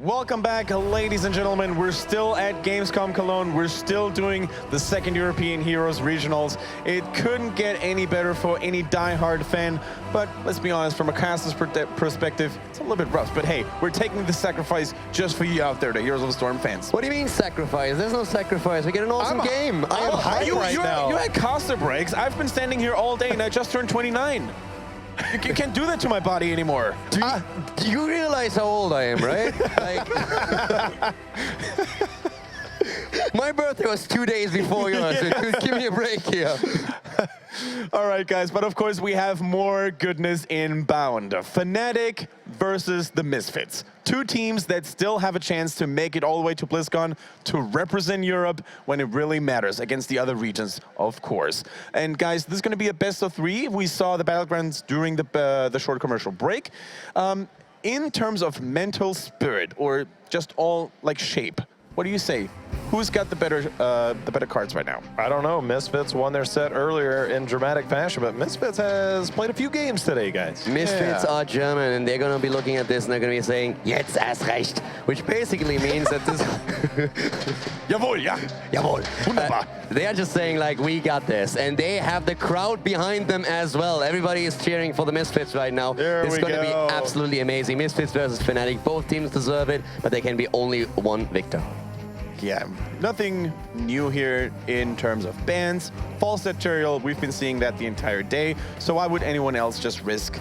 Welcome back, ladies and gentlemen. We're still at Gamescom Cologne. We're still doing the second European Heroes Regionals. It couldn't get any better for any die-hard fan, but let's be honest, from a caster's perspective, it's a little bit rough. But hey, we're taking the sacrifice just for you out there, the Heroes of the Storm fans. What do you mean sacrifice? There's no sacrifice. We get an awesome game. I am hyped right now. You had caster breaks. I've been standing here all day and I just turned 29. You can't do that to my body anymore. Do you realize how old I am, right? Like, my birthday was 2 days before yours, so dude, give me a break here. All right, guys, but of course we have more goodness inbound. Fnatic versus the Misfits. Two teams that still have a chance to make it all the way to BlizzCon to represent Europe when it really matters against the other regions, of course. And guys, this is going to be a best of three. We saw the battlegrounds during the short commercial break. In terms of mental spirit or just all like shape, what do you say? Who's got the better cards right now? I don't know. Misfits won their set earlier in dramatic fashion, but Misfits has played a few games today, guys. Misfits are German, and they're going to be looking at this, and they're going to be saying, "Jetzt erst recht," which basically means that this... Jawohl, ja. Jawohl. Wunderbar. They are just saying, like, we got this, and they have the crowd behind them as well. Everybody is cheering for the Misfits right now. It's going to be absolutely amazing. Misfits versus Fnatic. Both teams deserve it, but there can be only one victor. Yeah, nothing new here in terms of bans. False material, we've been seeing that the entire day. So why would anyone else just risk?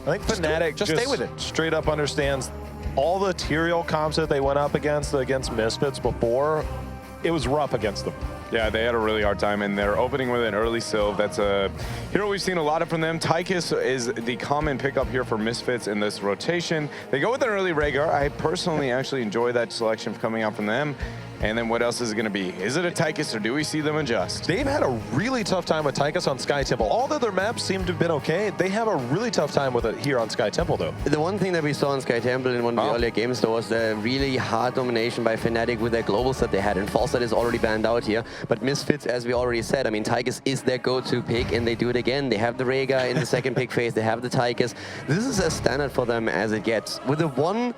I think Fnatic just stay with it. Straight up understands all the material comps that they went up against Misfits before. It was rough against them. Yeah, they had a really hard time, and they're opening with an early Sylve. That's a hero we've seen a lot of from them. Tychus is the common pickup here for Misfits in this rotation. They go with an early Rhaegar. I personally actually enjoy that selection coming out from them. And then what else is it going to be? Is it a Tychus, or do we see them adjust? They've had a really tough time with Tychus on Sky Temple. All the other maps seem to have been okay. They have a really tough time with it here on Sky Temple, though. The one thing that we saw on Sky Temple in one of the earlier games, though, was the really hard domination by Fnatic with their global set they had. And Falset is already banned out here. But Misfits, as we already said, I mean, Tychus is their go-to pick, and they do it again. They have the Rhaegar in the second pick phase. They have the Tychus. This is as standard for them as it gets. With the one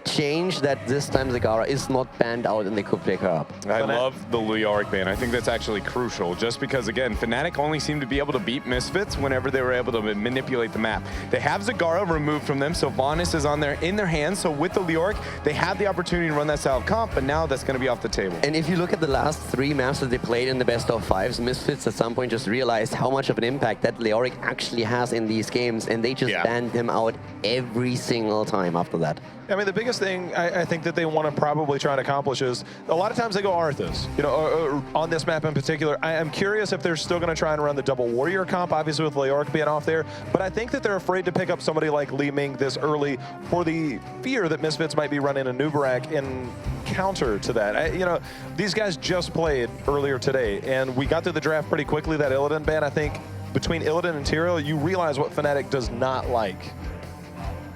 change that this time Zagara is not banned out and they could pick her up. I love the Leoric ban. I think that's actually crucial, just because, again, Fnatic only seemed to be able to beat Misfits whenever they were able to manipulate the map. They have Zagara removed from them, so Vanis is in their hands, so with the Leoric, they have the opportunity to run that style of comp, but now that's going to be off the table. And if you look at the last three maps that they played in the best of fives, Misfits at some point just realized how much of an impact that Leoric actually has in these games, and they just banned him out every single time after that. I mean, the biggest thing I think that they want to probably try and accomplish is a lot of times they go Arthas, you know, or on this map in particular. I am curious if they're still going to try and run the double warrior comp, obviously with Leoric being off there, but I think that they're afraid to pick up somebody like Li Ming this early for the fear that Misfits might be running a Nubarak in counter to that. You know, these guys just played earlier today, and we got through the draft pretty quickly. That Illidan ban, I think, between Illidan and Tyrael, you realize what Fnatic does not like.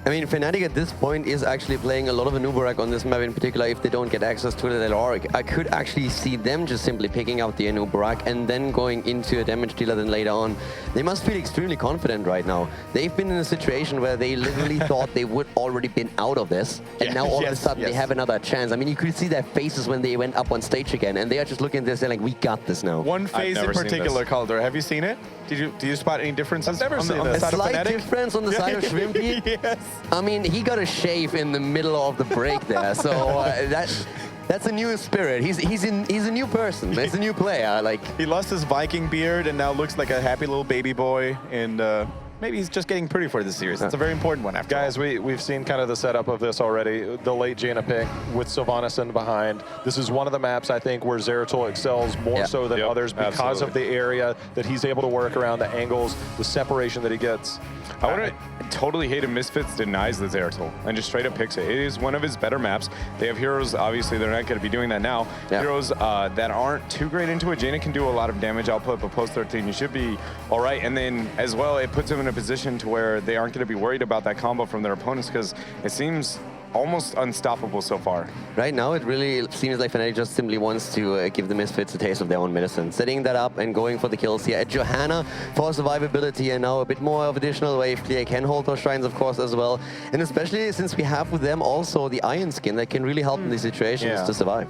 I mean, Fnatic at this point is actually playing a lot of a Nubarak on this map in particular if they don't get access to the Leoric. I could actually see them just simply picking out the Nubarak and then going into a damage dealer then later on. They must feel extremely confident right now. They've been in a situation where they literally thought they would already been out of this, and now all of a sudden they have another chance. I mean, you could see their faces when they went up on stage again, and they are just looking at this, they're like, we got this now. One phase in particular, Calder, have you seen it? Did you spot any differences? I've never seen on the side of Fnatic? A slight difference on the side of Shrimpy. Yes. I mean, he got a shave in the middle of the break there, so that's a new spirit. He's a new person. He's a new player. Like, he lost his Viking beard and now looks like a happy little baby boy, and maybe he's just getting pretty for this series. It's a very important one after Guys, we've seen kind of the setup of this already. The late Jaina pick with Sylvanas in behind. This is one of the maps, I think, where Zeratul excels more so than others because of the area that he's able to work around, the angles, the separation that he gets. I would totally hate if Misfits denies the Zeratul and just straight up picks it. It is one of his better maps. They have heroes, obviously they're not going to be doing that now. Heroes that aren't too great into it. Jaina can do a lot of damage output, but post 13 you should be all right. And then as well, it puts them in a position to where they aren't going to be worried about that combo from their opponents, because it seems almost unstoppable so far. Right now, it really seems like Fnatic just simply wants to give the Misfits a taste of their own medicine. Setting that up and going for the kills here at Johanna for survivability, and now a bit more of additional wave clear. Can hold those shrines, of course, as well. And especially since we have with them also the Iron Skin that can really help in these situations to survive.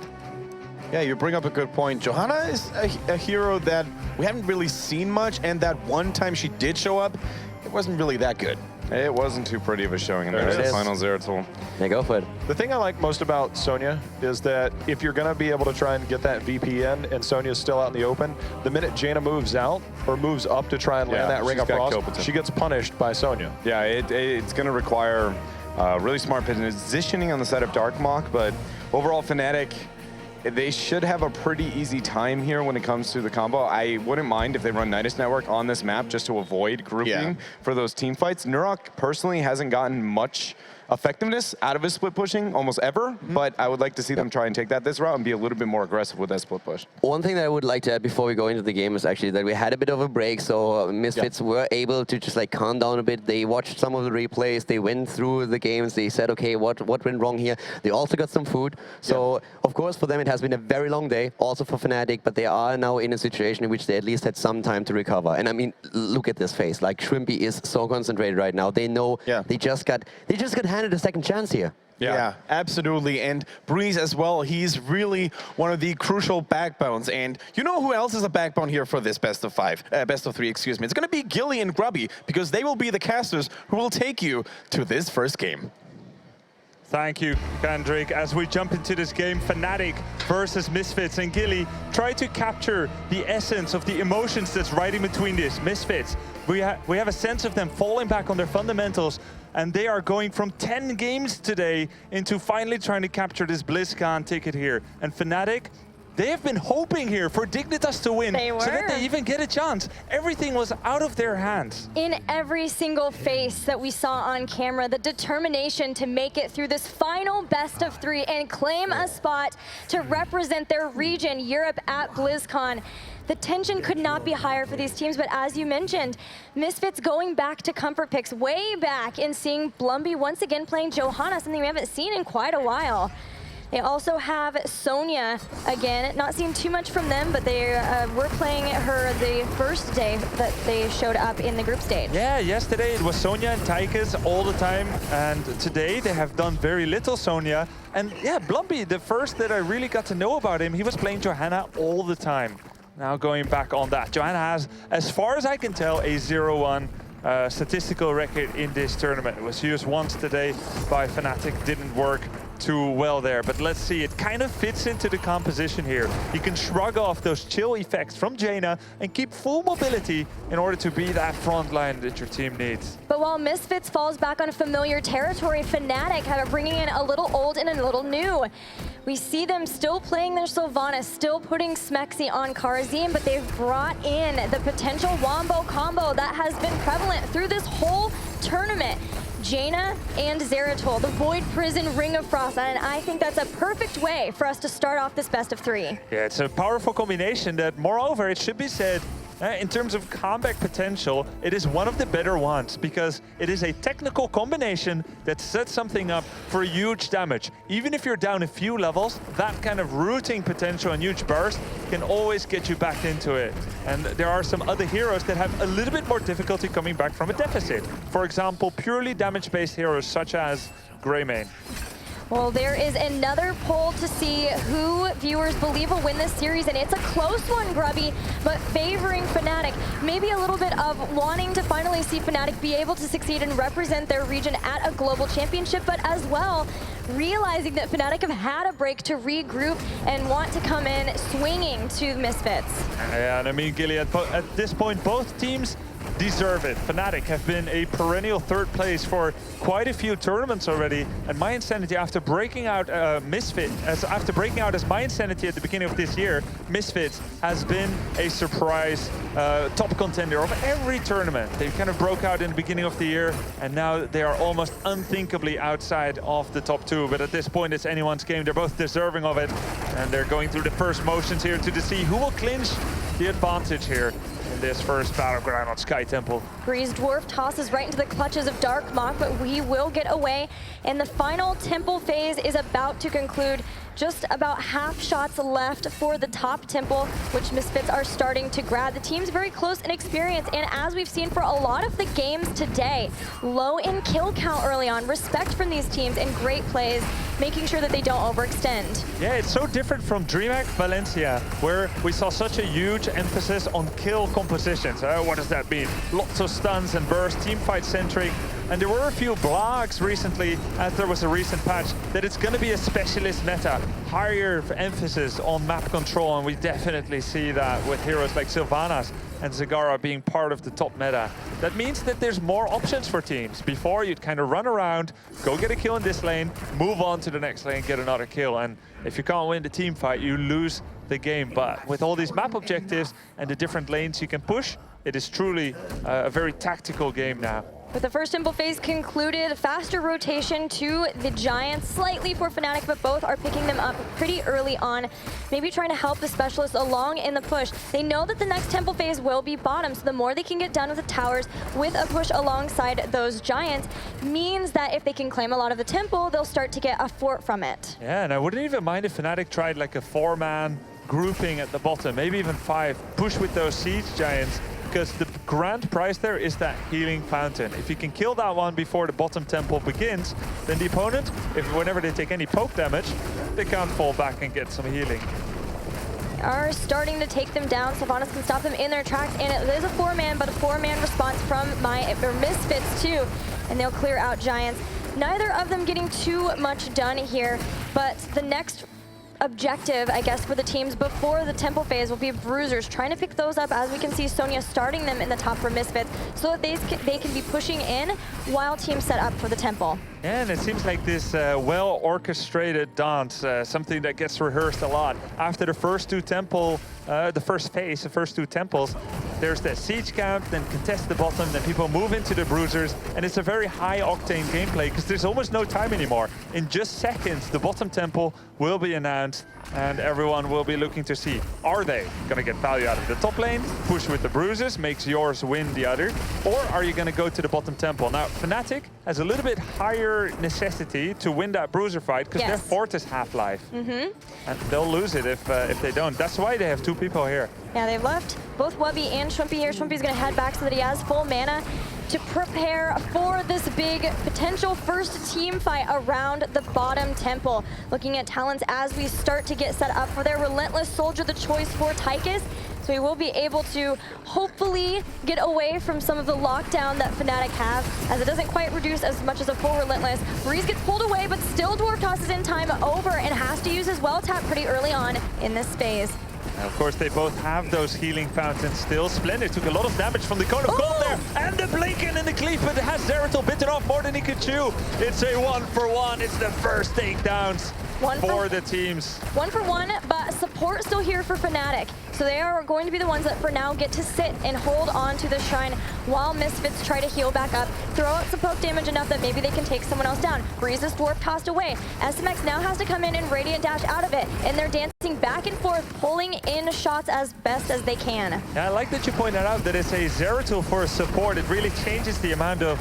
Yeah, you bring up a good point. Johanna is a hero that we haven't really seen much, and that one time she did show up, it wasn't really that good. It wasn't too pretty of a showing in There there. it The is. final Zeratul. Yeah, go for it. The thing I like most about Sonya is that if you're going to be able to try and get that VP in and Sonya's still out in the open, the minute Jaina moves out or moves up to try and land that Ring she's of got Frost, kill potential. she gets punished by Sonya. Yeah, it's going to require really smart positioning on the side of Darkmok, but overall Fnatic, they should have a pretty easy time here when it comes to the combo. I wouldn't mind if they run Nidus Network on this map just to avoid grouping for those team fights. Nurok personally hasn't gotten much effectiveness out of his split pushing almost ever, but I would like to see them try and take that this route and be a little bit more aggressive with that split push. One thing that I would like to add before we go into the game is actually that we had a bit of a break, so Misfits were able to just like calm down a bit. They watched some of the replays, they went through the games, they said, okay, what went wrong here? They also got some food. So of course for them it has been a very long day, also for Fnatic, but they are now in a situation in which they at least had some time to recover. And I mean, look at this face, like Shrimpy is so concentrated right now. They know they just got handed a second chance here. Yeah, absolutely. And Breeze as well, he's really one of the crucial backbones. And you know who else is a backbone here for this best of three, excuse me. It's going to be Gilly and Grubby, because they will be the casters who will take you to this first game. Thank you, Kendrick. As we jump into this game, Fnatic versus Misfits, and Gilly try to capture the essence of the emotions that's right in between this. Misfits, we have a sense of them falling back on their fundamentals, and they are going from 10 games today into finally trying to capture this BlizzCon ticket here. And Fnatic, they have been hoping here for Dignitas to win so that they even get a chance. Everything was out of their hands. In every single face that we saw on camera, the determination to make it through this final best of three and claim a spot to represent their region, Europe, at BlizzCon. The tension could not be higher for these teams, but as you mentioned, Misfits going back to comfort picks way back and seeing Blumby once again playing Johanna, something we haven't seen in quite a while. They also have Sonya again, not seen too much from them, but they were playing her the first day that they showed up in the group stage. Yeah, yesterday it was Sonya and Tychus all the time, and today they have done very little Sonya. And yeah, Blumby, the first that I really got to know about him, he was playing Johanna all the time. Now going back on that, Johanna has, as far as I can tell, a 0-1 statistical record in this tournament. It was used once today by Fnatic, didn't work too well there, but let's see, it kind of fits into the composition here. You can shrug off those chill effects from Jaina and keep full mobility in order to be that front line that your team needs. But while Misfits falls back on familiar territory, Fnatic are bringing in a little old and a little new. We see them still playing their Sylvanas, still putting Smexy on Karazim, but they've brought in the potential Wombo combo that has been prevalent through this whole tournament. Jaina and Zeratul, the Void Prison Ring of Frost, and I think that's a perfect way for us to start off this best of three. Yeah, it's a powerful combination that, moreover, it should be said, in terms of comeback potential, it is one of the better ones because it is a technical combination that sets something up for huge damage. Even if you're down a few levels, that kind of rooting potential and huge burst can always get you back into it. And there are some other heroes that have a little bit more difficulty coming back from a deficit. For example, purely damage-based heroes such as Greymane. Well, there is another poll to see who viewers believe will win this series, and it's a close one, Grubby, but favoring Fnatic. Maybe a little bit of wanting to finally see Fnatic be able to succeed and represent their region at a global championship, but as well, realizing that Fnatic have had a break to regroup and want to come in swinging to Misfits. Yeah, and I mean, Gilly, at this point, both teams deserve it. Fnatic have been a perennial third place for quite a few tournaments already, and My Insanity, after breaking out after breaking out as My Insanity at the beginning of this year, Misfits has been a surprise top contender of every tournament. They kind of broke out in the beginning of the year, and now they are almost unthinkably outside of the top two. But at this point, it's anyone's game. They're both deserving of it, and they're going through the first motions here to see who will clinch the advantage here. this first battleground on Sky Temple. Breeze Dwarf tosses right into the clutches of Dark Mach, but we will get away. And the final Temple phase is about to conclude. Just about half shots left for the top Temple, which Misfits are starting to grab. The team's very close in experience, and as we've seen for a lot of the games today, low in kill count early on, respect from these teams, and great plays, making sure that they don't overextend. Yeah, it's so different from DreamHack Valencia, where we saw such a huge emphasis on kill compositions. What does that mean? Lots of stuns and bursts, teamfight centric. And there were a few blogs recently, as there was a recent patch, that it's going to be a specialist meta, higher emphasis on map control, and we definitely see that with heroes like Sylvanas and Zagara being part of the top meta. That means that there's more options for teams. Before, you'd kind of run around, go get a kill in this lane, move on to the next lane, get another kill, and if you can't win the team fight, you lose the game. But with all these map objectives and the different lanes you can push, it is truly a very tactical game now. With the first Temple phase concluded, faster rotation to the Giants, slightly for Fnatic, but both are picking them up pretty early on, maybe trying to help the Specialists along in the push. They know that the next Temple phase will be bottom, so the more they can get done with the towers with a push alongside those Giants means that if they can claim a lot of the Temple, they'll start to get a fort from it. Yeah, and I wouldn't even mind if Fnatic tried like a 4-man grouping at the bottom, maybe even 5, push with those Siege Giants, because the grand prize there is that healing fountain. If you can kill that one before the bottom Temple begins, then the opponent, whenever they take any poke damage, they can't fall back and get some healing. Are starting to take them down. Sylvanas can stop them in their tracks, and it is a 4-man, but a 4-man response from Misfits too, and they'll clear out Giants. Neither of them getting too much done here, but the next objective, I guess, for the teams before the Temple phase will be Bruisers, trying to pick those up, as we can see Sonya starting them in the top for Misfits, so that they can be pushing in while teams set up for the Temple. Yeah, and it seems like this well-orchestrated dance, something that gets rehearsed a lot. After the first two Temple, the first phase, the first two Temples, there's that siege camp, then contest the bottom, then people move into the Bruisers, and it's a very high-octane gameplay because there's almost no time anymore. In just seconds, the bottom Temple will be announced, and everyone will be looking to see, are they going to get value out of the top lane, push with the Bruisers, makes yours win the other, or are you going to go to the bottom Temple? Now, Fnatic has a little bit higher necessity to win that Bruiser fight because their fort is half-life. And they'll lose it if they don't. That's why they have 2 people here. Yeah, they've left both Wubby and Schwimpy here. Schwimpy's going to head back so that he has full mana to prepare for this big potential first team fight around the bottom Temple. Looking at talents as we start to get set up for their Relentless Soldier, the choice for Tychus. So he will be able to hopefully get away from some of the lockdown that Fnatic have, as it doesn't quite reduce as much as a full Relentless. Breeze gets pulled away, but still Dwarf tosses in time over and has to use his well tap pretty early on in this phase. And of course, they both have those healing fountains still. Splendid took a lot of damage from the Cone of Gold there. And the Blinken and the Cleave, but it has Zeratul bitten off more than he could chew. It's a 1-for-1. It's the first takedowns for the teams. 1-for-1, but support still here for Fnatic. So they are going to be the ones that for now get to sit and hold on to the shrine while Misfits try to heal back up, throw out some poke damage enough that maybe they can take someone else down. Breeze's Dwarf tossed away. SMX now has to come in and Radiant dash out of it, and they're dancing back and forth, pulling in shots as best as they can. Yeah, I like that you pointed out that it's a Zeratul for support. It really changes the amount of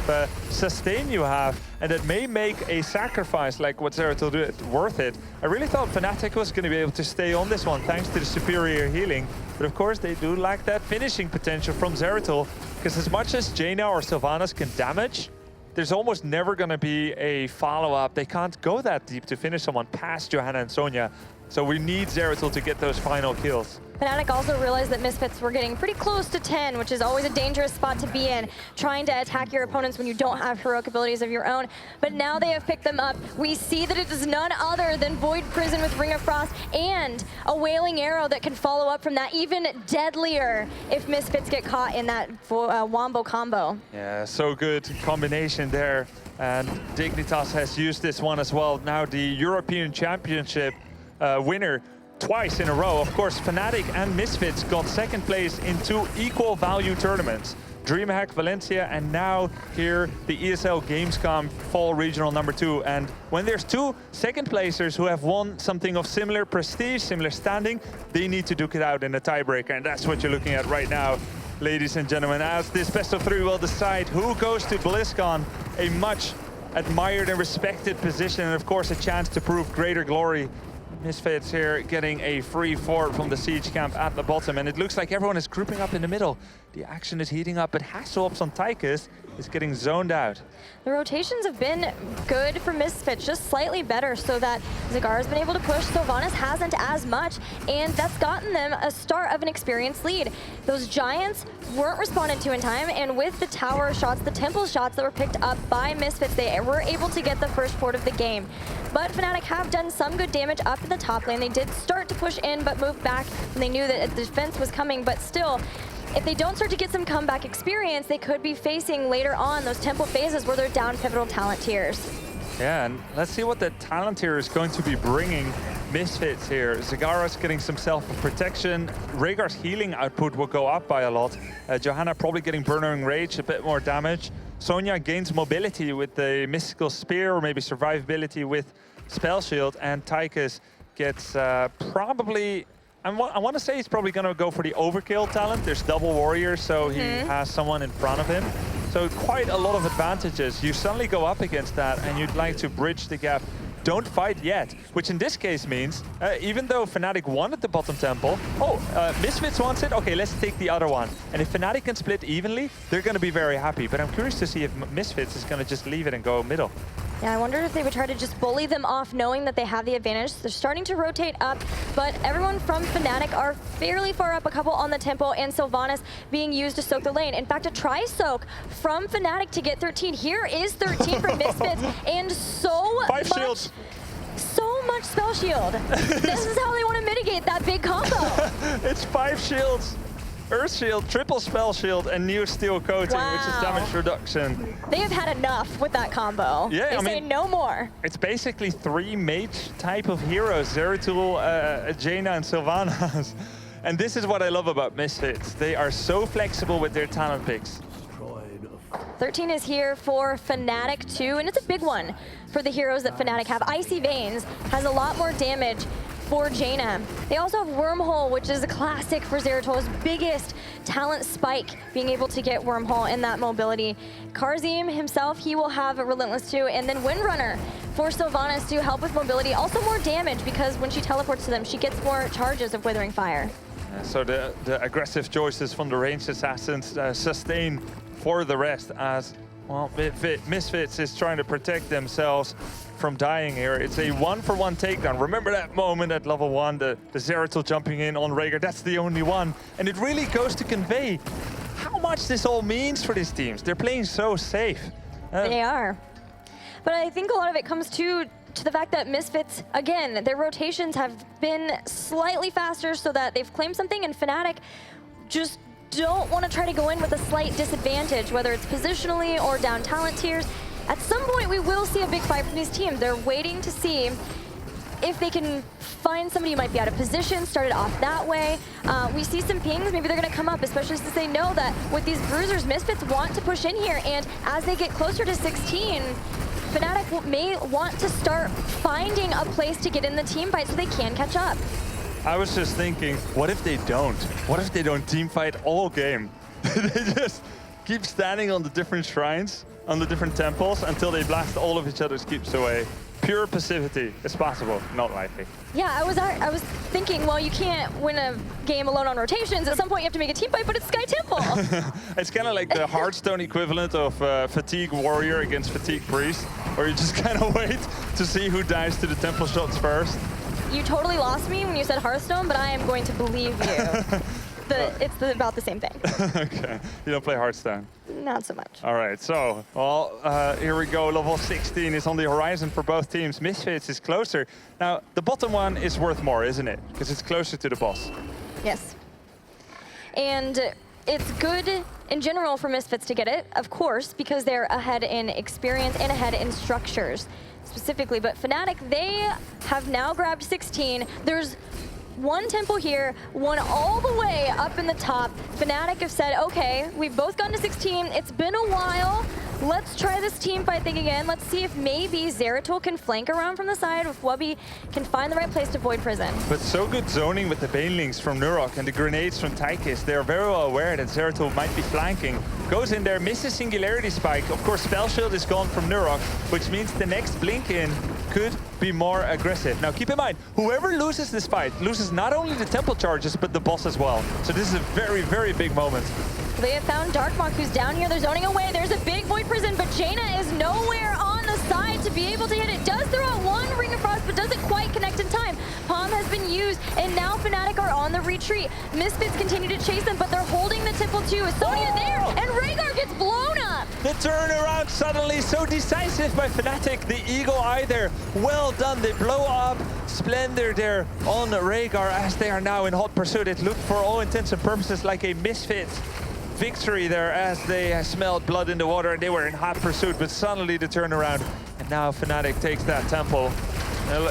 sustain you have, and it may make a sacrifice like what Zeratul did worth it. I really thought Fnatic was going to be able to stay on this one thanks to the superior healing. But of course, they do lack that finishing potential from Zeratul, because as much as Jaina or Sylvanas can damage, there's almost never going to be a follow-up. They can't go that deep to finish someone past Johanna and Sonya. So we need Zeratul to get those final kills. Fnatic also realized that Misfits were getting pretty close to 10, which is always a dangerous spot to be in, trying to attack your opponents when you don't have heroic abilities of your own. But now they have picked them up. We see that it is none other than Void Prison with Ring of Frost and a Wailing Arrow that can follow up from that, even deadlier if Misfits get caught in that wombo combo. Yeah, so good combination there. And Dignitas has used this one as well. Now the European Championship winner twice in a row. Of course, Fnatic and Misfits got second place in 2 equal value tournaments. DreamHack Valencia, and now here the ESL Gamescom Fall Regional number 2. And when there's 2 second placers who have won something of similar prestige, similar standing, they need to duke it out in a tiebreaker, and that's what you're looking at right now. ladies and gentlemen, as this best of 3 will decide who goes to BlizzCon, a much admired and respected position, and of course a chance to prove greater glory. Misfits here getting a free fort from the siege camp at the bottom, and it looks like everyone is grouping up in the middle. The action is heating up, but Hasselhoff's on Tychus is getting zoned out. The rotations have been good for Misfits, just slightly better, so that Zagara's been able to push, Sylvanas hasn't as much, and that's gotten them a start of an experienced lead. Those Giants weren't responded to in time, and with the tower shots, the temple shots that were picked up by Misfits, they were able to get the first fort of the game. But Fnatic have done some good damage up in the top lane. They did start to push in, but moved back when they knew that the defense was coming, but still, if they don't start to get some comeback experience, they could be facing later on those temple phases where they're down pivotal talent tiers. Yeah, and let's see what the talent tier is going to be bringing Misfits here. Zagara's getting some self-protection. Rhaegar's healing output will go up by a lot. Johanna probably getting Burning Rage, a bit more damage. Sonya gains mobility with the Mystical Spear, or maybe survivability with Spell Shield, and Tychus gets probably... I want to say he's probably going to go for the overkill talent. There's double warrior, so he has someone in front of him. So quite a lot of advantages. You suddenly go up against that, and you'd like to bridge the gap. Don't fight yet, which in this case means, even though Fnatic wanted the bottom temple, Misfits wants it, okay, let's take the other one. And if Fnatic can split evenly, they're going to be very happy. But I'm curious to see if Misfits is going to just leave it and go middle. Yeah, I wondered if they would try to just bully them off knowing that they have the advantage. They're starting to rotate up, but everyone from Fnatic are fairly far up, a couple on the temple, and Sylvanas being used to soak the lane. In fact, a try-soak from Fnatic to get 13. Here is 13 for Misfits, and so much spell shield. This is how they want to mitigate that big combo. It's 5 shields. Earth Shield, triple Spell Shield, and new Steel Coating, which is damage reduction. They have had enough with that combo. Yeah, they say no more. It's basically 3 mage type of heroes, Zeratul, Jaina, and Sylvanas. And this is what I love about Misfits. They are so flexible with their talent picks. 13 is here for Fnatic too, and it's a big one for the heroes that Fnatic have. Icy Veins has a lot more damage for Jaina. They also have Wormhole, which is a classic for Zeratul's biggest talent spike, being able to get Wormhole in that mobility. Karzim himself, he will have a Relentless too, and then Windrunner for Sylvanas to help with mobility. Also more damage, because when she teleports to them, she gets more charges of Withering Fire. So the aggressive choices from the ranged assassins sustain for the rest, as well, Misfits is trying to protect themselves from dying here. It's a 1-for-1 takedown. Remember that moment at level 1, the Zeratul jumping in on Rhaegar? That's the only one. And it really goes to convey how much this all means for these teams. They're playing so safe. They are. But I think a lot of it comes to the fact that Misfits, again, their rotations have been slightly faster so that they've claimed something, and Fnatic just don't want to try to go in with a slight disadvantage, whether it's positionally or down talent tiers. At some point, we will see a big fight from these teams. They're waiting to see if they can find somebody who might be out of position, start it off that way. We see some pings, maybe they're going to come up, especially since they know that with these bruisers, Misfits want to push in here, and as they get closer to 16, Fnatic may want to start finding a place to get in the team fight so they can catch up. I was just thinking, what if they don't? What if they don't team fight all game? They just keep standing on the different shrines, on the different temples, until they blast all of each other's keeps away. Pure passivity is possible, not likely. Yeah, I was thinking, well, you can't win a game alone on rotations. At some point, you have to make a team fight, but it's Sky Temple. It's kind of like the Hearthstone equivalent of Fatigue Warrior against Fatigue Priest, where you just kind of wait to see who dies to the temple shots first. You totally lost me when you said Hearthstone, but I am going to believe you. It's about the same thing. Okay, you don't play Hearthstone? Not so much. All right, so, well, here we go. Level 16 is on the horizon for both teams. Misfits is closer. Now, the bottom one is worth more, isn't it? Because it's closer to the boss. Yes. And it's good in general for Misfits to get it, of course, because they're ahead in experience and ahead in structures specifically. But Fnatic, they have now grabbed 16. There's one temple here, one all the way up in the top. Fnatic have said, okay, we've both gotten to 16. It's been a while, Let's try this team fight thing again. Let's see if maybe Zeratul can flank around from the side, if Wubby can find the right place to void prison. But so good zoning with the Banelings from Nurok and the grenades from Tychus. They're very well aware that Zeratul might be flanking. Goes in there, misses Singularity Spike. Of course, Spell Shield is gone from Nurok, which means the next blink in could be more aggressive. Now keep in mind, whoever loses this fight loses not only the temple charges, but the boss as well. So this is a very, very big moment. They have found Darkmark, who's down here. They're zoning away. There's a big void prison, but Jaina is nowhere on the side to be able to hit it. Does throw out one Ring of Frost, but doesn't quite connect in time. Palm has been used, and now Fnatic are on the retreat. Misfits continue to chase them, but they're holding the temple too. Sonya there, and Rhaegar gets blown up. The turnaround suddenly so decisive by Fnatic. The Eagle Eye there, well done. They blow up Splendor there on Rhaegar as they are now in hot pursuit. It looked for all intents and purposes like a Misfits victory there as they smelled blood in the water and they were in hot pursuit, but suddenly the turnaround. And now Fnatic takes that temple.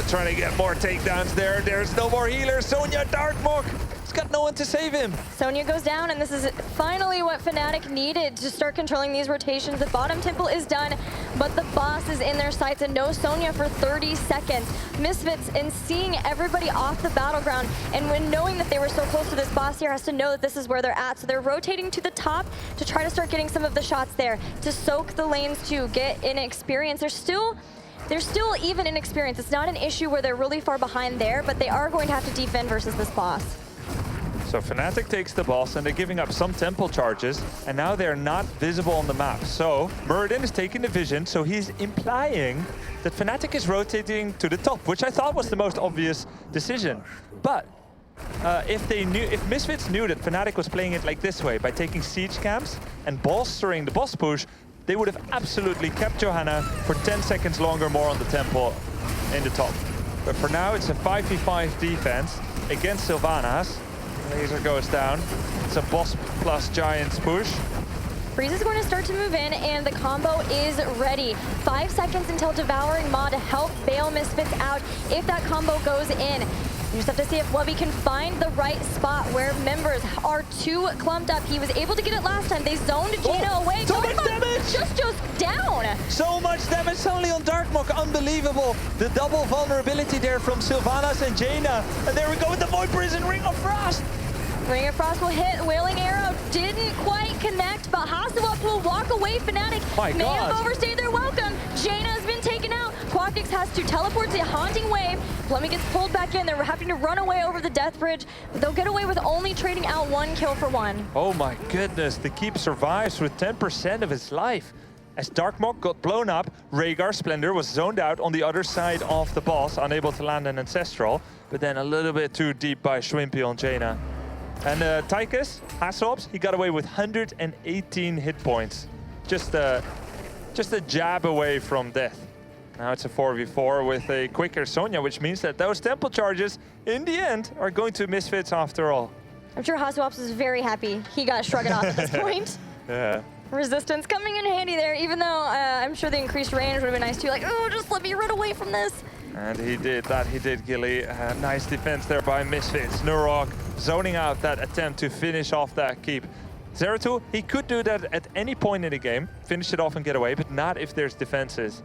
Trying to get more takedowns there. There's no more healers. Sonya Darkmark. He's got no one to save him. Sonya goes down, and this is finally what Fnatic needed to start controlling these rotations. The bottom temple is done, but the boss is in their sights, and no Sonya for 30 seconds. Misfits, in seeing everybody off the battleground, and when knowing that they were so close to this boss here, has to know that this is where they're at. So they're rotating to the top to try to start getting some of the shots there, to soak the lanes to get in experience. They're still even in experience. It's not an issue where they're really far behind there, but they are going to have to defend versus this boss. So Fnatic takes the boss and they're giving up some temple charges, and now they're not visible on the map. So Muradin is taking the vision, so he's implying that Fnatic is rotating to the top, which I thought was the most obvious decision. But if Misfits knew that Fnatic was playing it like this way, by taking siege camps and bolstering the boss push, they would have absolutely kept Johanna for 10 seconds longer more on the temple in the top. But for now, it's a 5v5 defense against Sylvanas. Laser goes down. It's a boss plus Giants push. Breeze is going to start to move in, and the combo is ready. 5 seconds until Devouring Maw to help bail Misfits out if that combo goes in. You just have to see if Wubby can find the right spot where members are too clumped up. He was able to get it last time. They zoned Jaina away. So much damage! Just down. So much damage suddenly on Darkmark. Unbelievable. The double vulnerability there from Sylvanas and Jaina. And there we go with the Void Prison Ring of Frost. Ring of Frost will hit. Wailing Arrow didn't quite connect, but Hasselhoff will walk away. Fnatic may have overstayed their welcome. Jaina has been taken out. Quackix has to teleport to Haunting Wave. Plummy gets pulled back in. They're having to run away over the Death Bridge, but they'll get away with only trading out 1 kill for 1. Oh my goodness, the Keep survives with 10% of his life. As Darkmark got blown up, Rhaegar Splendor was zoned out on the other side of the boss, unable to land an Ancestral, but then a little bit too deep by Schwimpy on Jaina. And Tychus, Hasselhoff, he got away with 118 hit points. Just a jab away from death. Now it's a 4v4 with a quicker Sonya, which means that those temple charges, in the end, are going to Misfits after all. I'm sure Hasselhoff is very happy he got shrugged off at this point. Yeah. Resistance coming in handy there, even though I'm sure the increased range would have been nice too. Like, oh, just let me run away from this. And he did that, Gilly. Nice defense there by Misfits. Nurok zoning out that attempt to finish off that keep. Zeratul, he could do that at any point in the game, finish it off and get away, but not if there's defenses.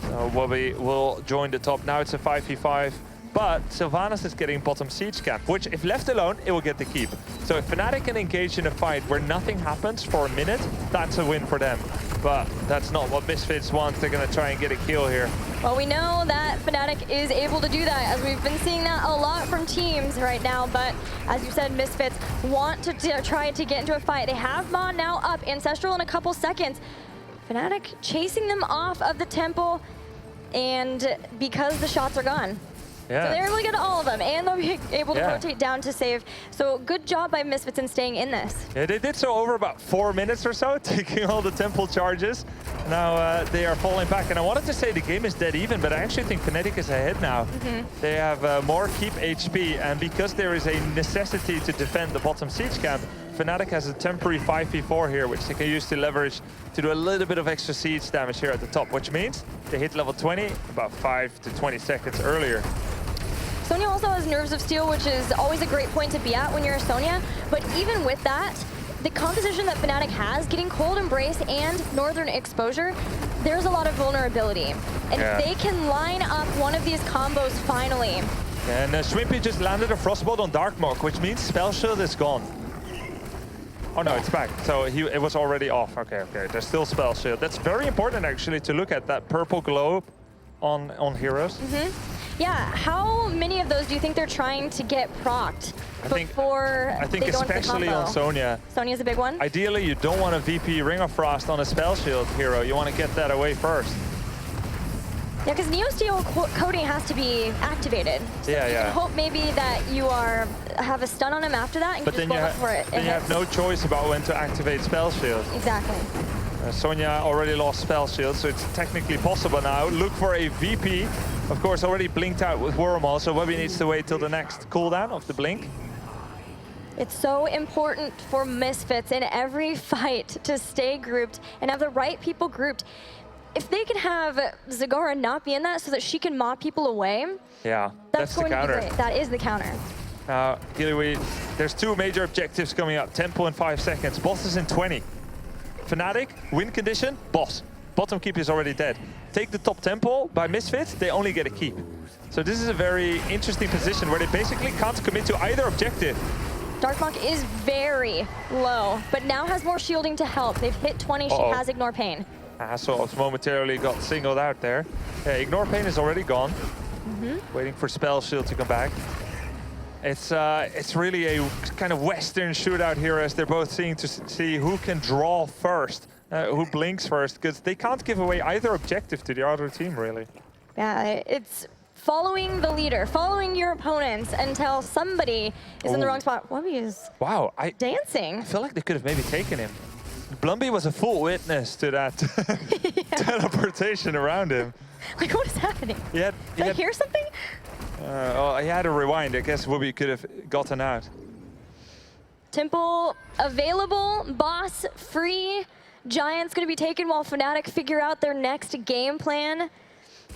So Wubby will join the top. Now it's a 5v5, but Sylvanas is getting bottom siege camp, which if left alone, it will get the keep. So if Fnatic can engage in a fight where nothing happens for a minute, that's a win for them. But that's not what Misfits wants. They're going to try and get a kill here. Well, we know that Fnatic is able to do that, as we've been seeing that a lot from teams right now. But as you said, Misfits want to try to get into a fight. They have Maw now up, Ancestral in a couple seconds. Fnatic chasing them off of the temple, and because the shots are gone. Yeah. So they're able to get all of them, and they'll be able to rotate down to save. So good job by Misfits in staying in this. Yeah, they did so over about 4 minutes or so, taking all the temple charges. Now they are falling back, and I wanted to say the game is dead even, but I actually think Fnatic is ahead now. They have more keep HP, and because there is a necessity to defend the bottom siege camp, Fnatic has a temporary 5v4 here, which they can use to leverage to do a little bit of extra siege damage here at the top, which means they hit level 20 about 5 to 20 seconds earlier. Sonya also has Nerves of Steel, which is always a great point to be at when you're a Sonya, but even with that, the composition that Fnatic has, getting Cold Embrace and Northern Exposure, there's a lot of vulnerability. And if they can line up one of these combos finally. And Shrimpy just landed a Frostbolt on Darkmark, which means Spell Shield is gone. Oh no, it's back. So it was already off. Okay, there's still Spell Shield. That's very important actually to look at that purple globe on heroes. Yeah, how many of those do you think they're trying to get procced before I think they go into the especially combo? on Sonya. Sonya's a big one? Ideally, you don't want a VP Ring of Frost on a Spell Shield hero. You want to get that away first. Yeah, because Neosteel coating has to be activated. So you can hope maybe that you have a stun on him after that and But just then go for it. Then you have no choice about when to activate Spell Shield. Exactly. Sonya already lost Spell Shield, so it's technically possible now. Look for a VP. Of course, already blinked out with Wormhole, so Webby needs to wait till the next cooldown of the blink. It's so important for Misfits in every fight to stay grouped and have the right people grouped. If they can have Zagora not be in that so that she can mop people away, that's the going counter. to be great. That is the counter. There's two major objectives coming up. Tempo in 5 seconds. Boss is in 20. Fnatic, win condition, boss. Bottom keep is already dead. Take the top tempo by Misfits, they only get a keep. So this is a very interesting position where they basically can't commit to either objective. Darkmonk is very low, but now has more shielding to help. They've hit 20, she has Ignore Pain. So momentarily got singled out there. Ignore Pain is already gone. Waiting for Spell Shield to come back. It's really a kind of Western shootout here as they're both seeing to see who can draw first, who blinks first, because they can't give away either objective to the other team, really. Yeah, it's following the leader, following your opponents until somebody is in the wrong spot. Webby is dancing. I feel like they could have maybe taken him. Blumby was a full witness to that teleportation around him. Like, what is happening? Did I hear something? He had to rewind. I guess Webby could have gotten out. Temple available, boss free. Giant's going to be taken while Fnatic figure out their next game plan.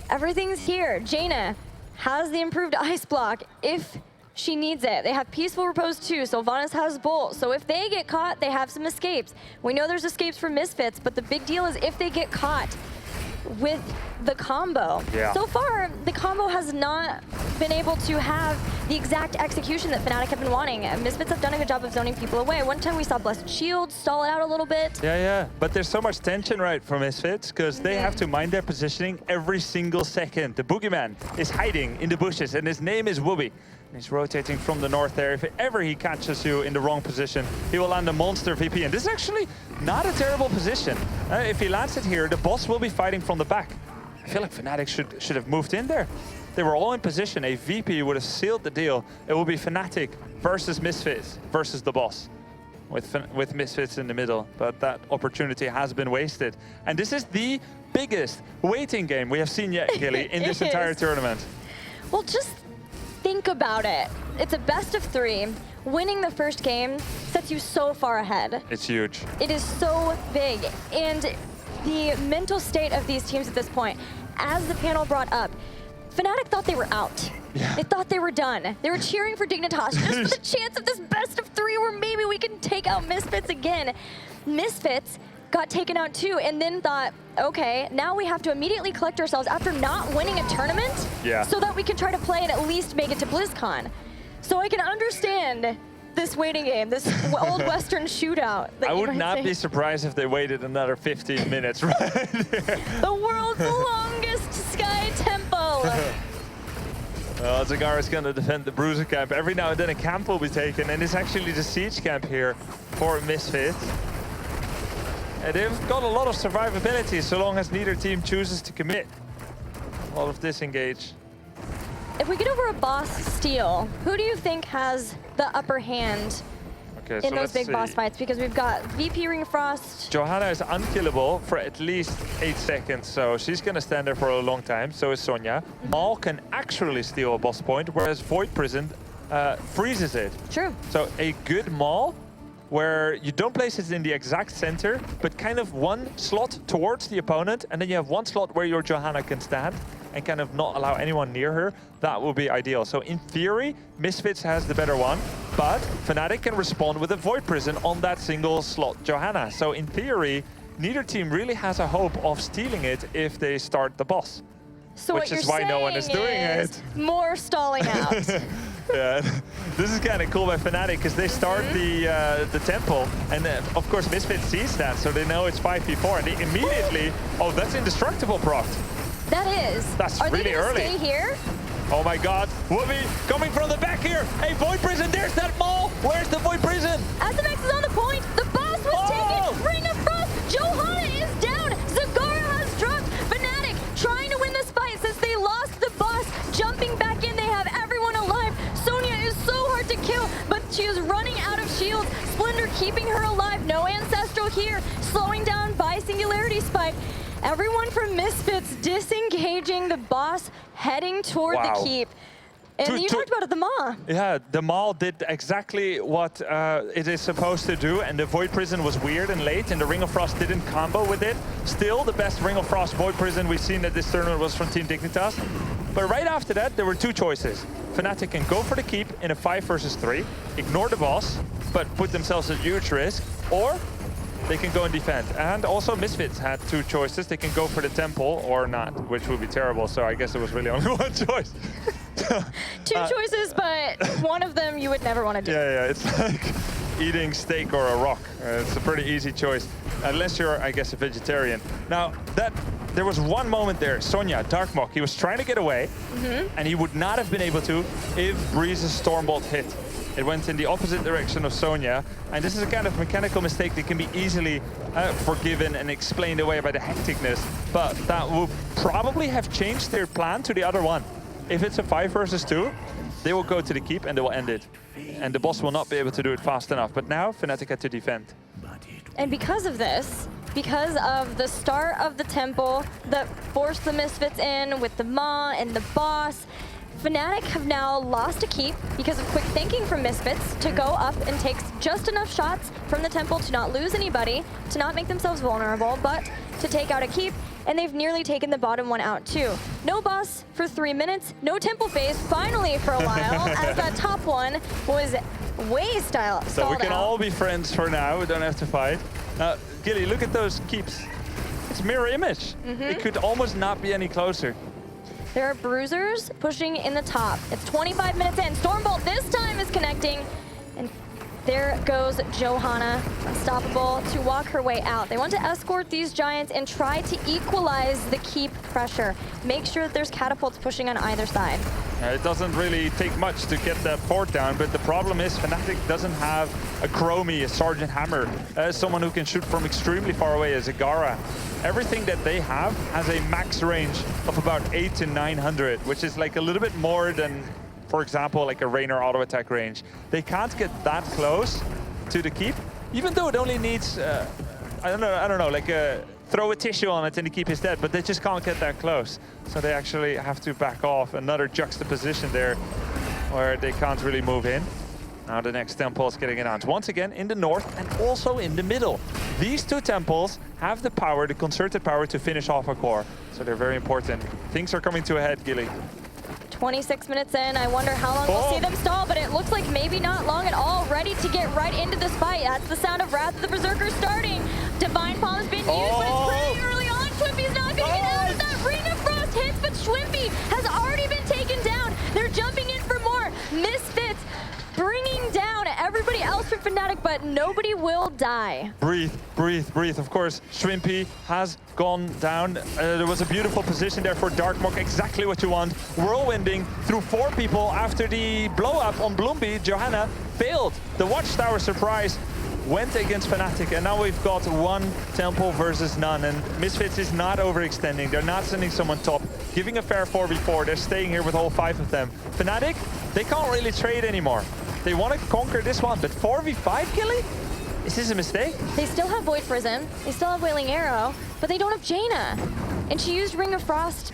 Everything's here. Jaina has the improved ice block if she needs it. They have Peaceful Repose too, so Vanus has Bolt. So if they get caught, they have some escapes. We know there's escapes for Misfits, but the big deal is if they get caught with the combo. So far, the combo has not been able to have the exact execution that Fnatic have been wanting. Misfits have done a good job of zoning people away. One time we saw Blessed Shield stall it out a little bit. But there's so much tension, right, for Misfits, because they have to mind their positioning every single second. The boogeyman is hiding in the bushes, and his name is Wooby. He's rotating from the north there. If ever he catches you in the wrong position, he will land a monster VP. And this is actually not a terrible position. If he lands it here, the boss will be fighting from the back. I feel like Fnatic should have moved in there. They were all in position. A VP would have sealed the deal. It will be Fnatic versus Misfits versus the boss, with Misfits in the middle. But that opportunity has been wasted. And this is the biggest waiting game we have seen yet, Gilly, in this entire tournament. Well, just think about it. It's a best of 3. Winning the first game sets you so far ahead. It's huge. It is so big. And the mental state of these teams at this point, as the panel brought up, Fnatic thought they were out. They thought they were done. They were cheering for Dignitas just for the chance of this best of 3 where maybe we can take out Misfits again. Misfits got taken out too, and then thought, okay, now we have to immediately collect ourselves after not winning a tournament so that we can try to play and at least make it to BlizzCon. So I can understand this waiting game, this old Western shootout. I would not be surprised if they waited another 15 minutes right there. The world's longest Sky Temple. Well, Zagara's going to defend the Bruiser camp. Every now and then a camp will be taken, and it's actually the Siege camp here for Misfits. And they've got a lot of survivability so long as neither team chooses to commit. A lot of disengage. If we get over a boss steal, who do you think has the upper hand in those big boss fights? Because we've got VP Ring Frost. Johanna is unkillable for at least 8 seconds, so she's going to stand there for a long time. So is Sonya. Maul can actually steal a boss point, whereas Void Prison freezes it. True. So a good Maul, where you don't place it in the exact center, but kind of one slot towards the opponent, and then you have one slot where your Johanna can stand. and kind of not allow anyone near her, that would be ideal. So in theory, Misfits has the better one, but Fnatic can respond with a Void Prison on that single slot Johanna. So in theory, neither team really has a hope of stealing it if they start the boss. So Which what is you're why no one is doing saying it. More stalling out. Yeah, this is kind of cool by Fnatic because they start the temple, and of course Misfits sees that, so they know it's 5v4, and they immediately, oh, that's indestructible proc. That is. That's Are really they gonna early. stay here? Oh my God, Whoopi coming from the back here. Hey, Void Prison, there's that mall. Where's the Void Prison? SMX is on the point. The boss was taken. Ring of Frost. Johanna is down. Zagara has dropped. Fnatic trying to win this fight since they lost the boss. Jumping back in, they have everyone alive. Sonya is so hard to kill, but she is running out of shields. Splendor keeping her alive. No Ancestral here. Slowing down by Singularity Spike. Everyone from Misfits disengaging the boss, heading toward the keep. And you talked about it, the Maw. Yeah, the Maul did exactly what it is supposed to do, and the Void Prison was weird and late, and the Ring of Frost didn't combo with it. Still, the best Ring of Frost Void Prison we've seen at this tournament was from Team Dignitas. But right after that, there were two choices. Fnatic can go for the keep in a 5 versus 3, ignore the boss, but put themselves at huge risk, or they can go and defend. And also Misfits had two choices. They can go for the temple or not, which would be terrible. So I guess it was really only one choice. Two choices, but one of them you would never want to do. Yeah, it's like eating steak or a rock. It's a pretty easy choice, unless you're, I guess, a vegetarian. Now, there was one moment there, Sonya, Darkmok, he was trying to get away, and he would not have been able to if Breeze's Stormbolt hit. It went in the opposite direction of Sonya, and this is a kind of mechanical mistake that can be easily forgiven and explained away by the hecticness, but that would probably have changed their plan to the other one. If it's a 5 versus 2, they will go to the keep and they will end it. And the boss will not be able to do it fast enough, but now Fnatic had to defend. And because of this, because of the start of the temple that forced the Misfits in with the Maw and the boss, Fnatic have now lost a keep because of quick thinking from Misfits to go up and take just enough shots from the temple to not lose anybody, to not make themselves vulnerable, but to take out a keep, and they've nearly taken the bottom one out too. No boss for 3 minutes, no temple phase, finally for a while, as that top one was way stalled So we can out. all be friends for now, we don't have to fight. Gilly, look at those keeps. It's mirror image. It could almost not be any closer. There are bruisers pushing in the top. It's 25 minutes in. Stormbolt this time is connecting. And there goes Johanna, unstoppable, to walk her way out. They want to escort these Giants and try to equalize the keep pressure. Make sure that there's catapults pushing on either side. It doesn't really take much to get that fort down, but the problem is Fnatic doesn't have a Chromie, a Sergeant Hammer, someone who can shoot from extremely far away as a Zagara. Everything that they have has a max range of about 800 to 900, which is like a little bit more than, for example, like a Raynor auto attack range. They can't get that close to the keep, even though it only needs, I don't know, like throw a tissue on it and the keep is dead, but they just can't get that close. So they actually have to back off. Another juxtaposition there where they can't really move in. Now the next temple is getting announced once again in the north and also in the middle. These two temples have the power, the concerted power, to finish off a core. So they're very important. Things are coming to a head, Gilly. 26 minutes in. I wonder how long we'll see them stall, but it looks like maybe not long at all. Ready to get right into this fight. That's the sound of Wrath of the Berserker starting. Divine Palm's been used, but it's pretty early on. Schwimpy's not going to get out of that. Ring of Frost hits, but Schwimpy has already been taken down. They're jumping in for more. Misfits bringing down everybody else from Fnatic, but nobody will die. Breathe, breathe, breathe. Of course, Schwimpy has gone down. There was a beautiful position there for Darkmok, exactly what you want. Whirlwinding through 4 people after the blow-up on Bloomby. Johanna failed. The Watchtower surprise went against Fnatic, and now we've got 1 temple versus none, and Misfits is not overextending. They're not sending someone top, giving a fair 4v4. They're staying here with all 5 of them. Fnatic, they can't really trade anymore. They want to conquer this one, but 4v5, Gilly? Is this a mistake? They still have Void Prison, they still have Wailing Arrow, but they don't have Jaina. And she used Ring of Frost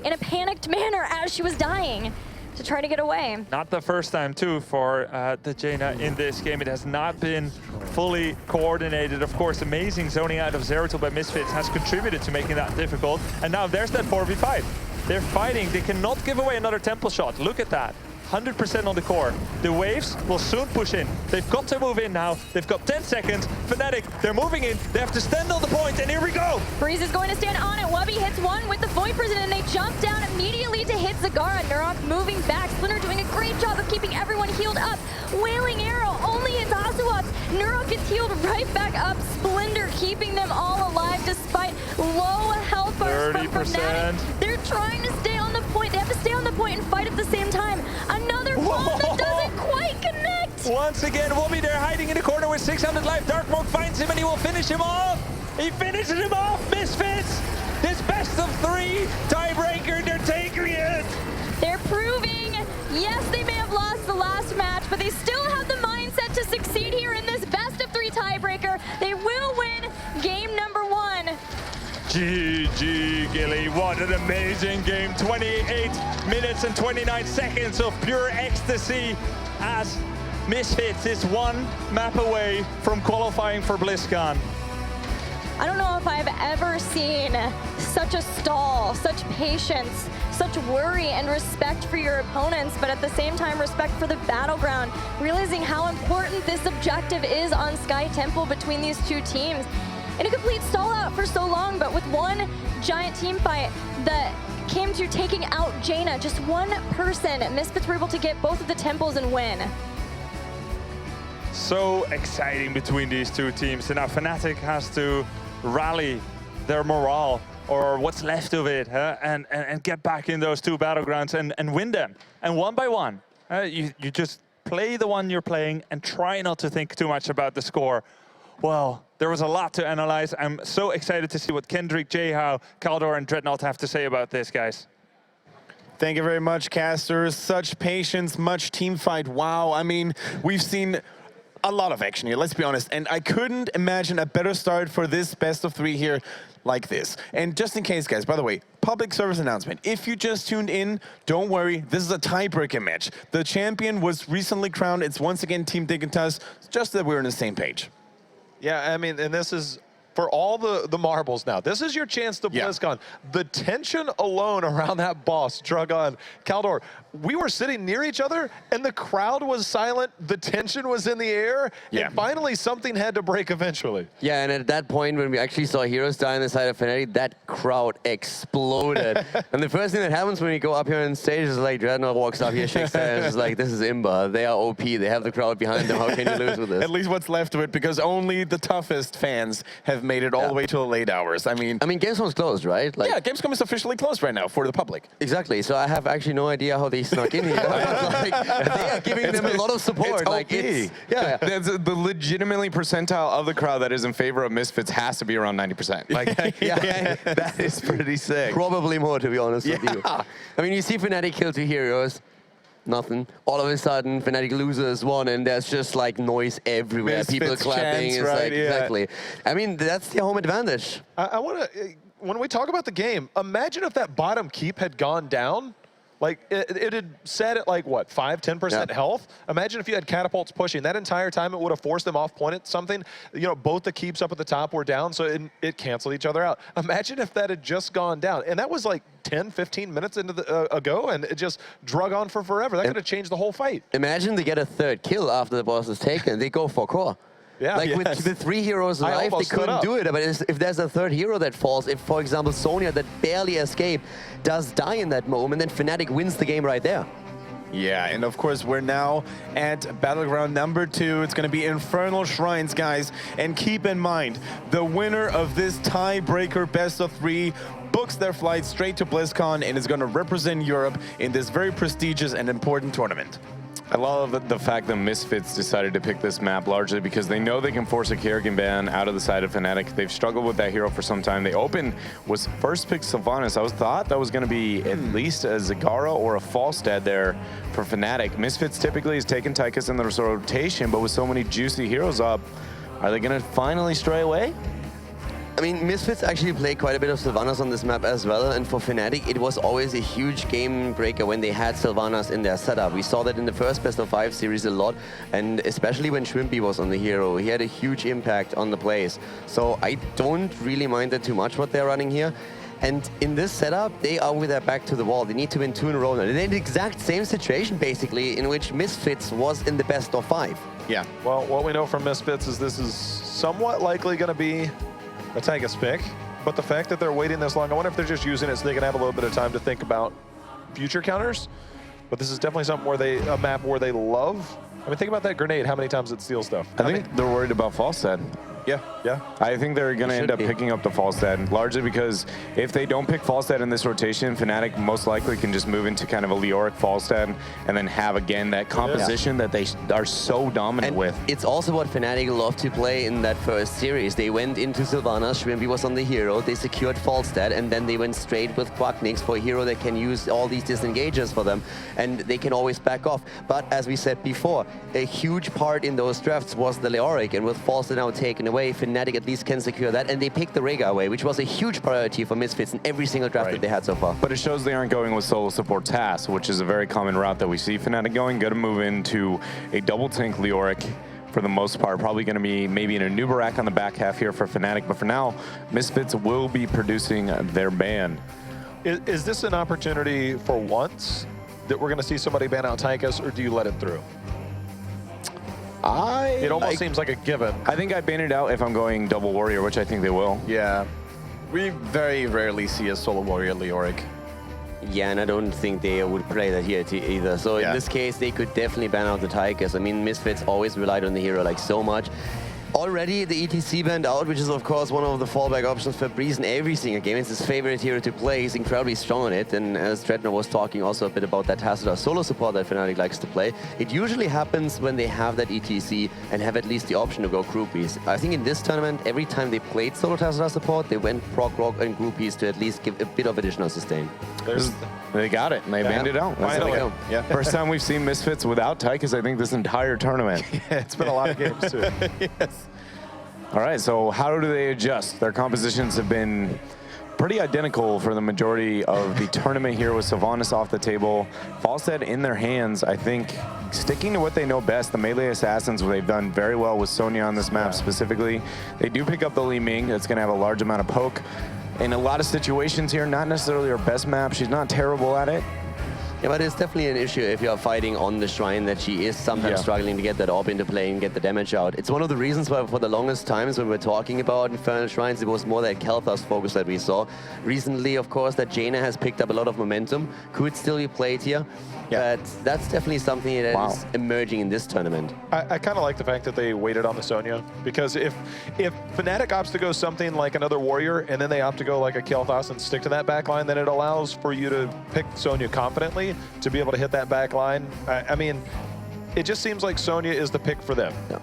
in a panicked manner as she was dying to try to get away. Not the first time, too, for the Jaina in this game. It has not been fully coordinated. Of course, amazing zoning out of Zeratul by Misfits has contributed to making that difficult. And now there's that 4v5. They're fighting. They cannot give away another temple shot. Look at that. 100% on the core. The waves will soon push in. They've got to move in now. They've got 10 seconds. Fnatic, they're moving in. They have to stand on the point, and here we go. Breeze is going to stand on it. Wubby hits one with the Vipers, and then they jump down immediately to hit Zagara. Nurok moving back. Splinter doing a great job of keeping everyone healed up. Wailing Arrow only hits Asuops. Nurok gets healed right back up. Splinter keeping them all alive despite low health bars from Fnatic. They're trying to stay on the point. They have to stay on the point and fight at the same time. Another bomb that doesn't quite connect. Once again, Wubby there hiding in the corner with 600 life. Darkmork finds him and he will finish him off. He finishes him off. Misfits, this best of 3 tiebreaker, they're taking it. They're proving, yes, they may have lost the last match, but they still have the mindset to succeed here in this best of 3 tiebreaker. They will win game number 1. GG, Gilly, what an amazing game. 28 minutes and 29 seconds of pure ecstasy as Misfits is 1 map away from qualifying for BlizzCon. I don't know if I've ever seen such a stall, such patience, such worry and respect for your opponents, but at the same time, respect for the battleground, realizing how important this objective is on Sky Temple between these 2 teams. In a complete stall out for so long, but with one giant team fight that came to taking out Jaina, just one person, Misfits were able to get both of the temples and win. So exciting between these 2 teams, and now Fnatic has to rally their morale, or what's left of it, and get back in those 2 battlegrounds and win them. And one by one, you just play the one you're playing and try not to think too much about the score. Well, there was a lot to analyze. I'm so excited to see what Kendrick, Jayhow, Kaldor, and Dreadnought have to say about this, guys. Thank you very much, casters. Such patience, much team fight. Wow. I mean, we've seen a lot of action here, let's be honest. And I couldn't imagine a better start for this best of 3 here like this. And just in case, guys, by the way, public service announcement. If you just tuned in, don't worry. This is a tiebreaker match. The champion was recently crowned. It's once again Team Dignitas, just that we're on the same page. Yeah, I mean, and this is for all the marbles now. This is your chance to BlizzCon. The tension alone around that boss, Dragon, Kaldor, we were sitting near each other and the crowd was silent. The tension was in the air. And finally something had to break eventually. Yeah, and at that point when we actually saw heroes die on the side of Fnatic, that crowd exploded. And the first thing that happens when we go up here on stage is like Dreadnought walks up here, shakes their hands, is like, this is Imba. They are OP. They have the crowd behind them. How can you lose with this? At least what's left of it, because only the toughest fans have made it all the way to the late hours. I mean, Gamescom's closed, right? Like, yeah, Gamescom is officially closed right now for the public. Exactly. So I have actually no idea how they snuck in here. Like, they are giving them a lot of support. It's like, OP. Yeah. The legitimately percentile of the crowd that is in favor of Misfits has to be around 90%. Like, that is pretty sick. Probably more, to be honest with you. I mean, you see Fnatic kill 2 heroes. Nothing. All of a sudden, Fnatic loses 1, and there's just like noise everywhere. Misfits people clapping. chants, It's right? like, exactly. I mean, that's the home advantage. I want to, when we talk about the game, imagine if that bottom keep had gone down. Like, it had set at like, what, 5–10% health? Imagine if you had catapults pushing. That entire time, it would have forced them off point at something. You know, both the keeps up at the top were down, so it canceled each other out. Imagine if that had just gone down. And that was like 10–15 minutes into the, ago, and it just drug on for forever. That could have changed the whole fight. Imagine they get a 3rd kill after the boss is taken. They go for core. Yeah, like with the 3 heroes alive, they couldn't do it. But if there's a 3rd hero that falls, if, for example, Sonya that barely escaped does die in that moment, then Fnatic wins the game right there. Yeah, and of course, we're now at Battleground number 2. It's going to be Infernal Shrines, guys. And keep in mind, the winner of this tiebreaker best of 3 books their flight straight to BlizzCon and is going to represent Europe in this very prestigious and important tournament. I love the fact that Misfits decided to pick this map largely because they know they can force a Kerrigan ban out of the side of Fnatic. They've struggled with that hero for some time. They opened was first pick Sylvanas. I thought that was going to be at least a Zagara or a Falstad there for Fnatic. Misfits typically has taken Tychus in the rotation, but with so many juicy heroes up, are they going to finally stray away? I mean, Misfits actually play quite a bit of Sylvanas on this map as well, and for Fnatic, it was always a huge game breaker when they had Sylvanas in their setup. We saw that in the first Best of 5 series a lot, and especially when Shrimpy was on the hero, he had a huge impact on the plays. So I don't really mind that too much what they're running here. And in this setup, they are with their back to the wall. They need to win 2 in a row now. They're in the exact same situation, basically, in which Misfits was in the best of 5. Yeah. Well, what we know from Misfits is this is somewhat likely going to be a Tychus pick. But the fact that they're waiting this long, I wonder if they're just using it so they can have a little bit of time to think about future counters. But this is definitely something where a map where they love. I mean, think about that grenade, how many times it steals stuff. I think they're worried about Falstad. Yeah, yeah. I think they're going to end up picking up the Falstad, largely because if they don't pick Falstad in this rotation, Fnatic most likely can just move into kind of a Leoric Falstad and then have, again, that composition that they are so dominant And with. it's also what Fnatic loved to play in that first series. They went into Sylvanas, Shrimpy was on the hero, they secured Falstad, and then they went straight with Quacknix for a hero that can use all these disengagers for them, and they can always back off. But as we said before, a huge part in those drafts was the Leoric, and with Falstad now taken away, Fnatic at least can secure that, and they picked the Rega away, which was a huge priority for Misfits in every single draft that they had so far. But it shows they aren't going with solo support TAS, which is a very common route that we see Fnatic going. Got to move into a double tank Leoric for the most part. Probably going to be maybe in a Nubarak on the back half here for Fnatic, but for now, Misfits will be producing their ban. Is this an opportunity for once that we're going to see somebody ban out Tychus, or do you let it through? It almost seems like a given. I think I'd ban it out if I'm going double warrior, which I think they will. Yeah. We very rarely see a solo warrior Leoric. Yeah, and I don't think they would play that here either. So in this case, they could definitely ban out the Tychus. I mean, Misfits always relied on the hero like so much. Already the ETC banned out, which is of course one of the fallback options for Breeze in every single game. It's his favorite hero to play. He's incredibly strong on it. And as Dredner was talking also a bit about that Tassadar solo support that Fnatic likes to play, it usually happens when they have that ETC and have at least the option to go groupies. I think in this tournament, every time they played solo Tassadar support, they went proc rock and groupies to at least give a bit of additional sustain. They got it, and they banned it out. That's Finally. Yeah. First time we've seen Misfits without Tychus, I think, this entire tournament. It's been a lot of games too. Yes. All right, so how do they adjust? Their compositions have been pretty identical for the majority of the tournament here with Sylvanas off the table. Falstad in their hands, I think, sticking to what they know best, the melee assassins, they've done very well with Sonya on this map specifically. They do pick up the Li Ming, that's going to have a large amount of poke. In a lot of situations here, not necessarily her best map. She's not terrible at it. Yeah, but it's definitely an issue if you're fighting on the Shrine that she is sometimes struggling to get that orb into play and get the damage out. It's one of the reasons why for the longest times when we're talking about Infernal Shrines, it was more that Kel'Thas focus that we saw. Recently, of course, that Jaina has picked up a lot of momentum, could still be played here. But that's definitely something that is emerging in this tournament. I kind of like the fact that they waited on the Sonya, because if Fnatic opts to go something like another warrior and then they opt to go like a Kel'Thas and stick to that backline, then it allows for you to pick Sonya confidently to be able to hit that backline. I mean, it just seems like Sonya is the pick for them. Yeah.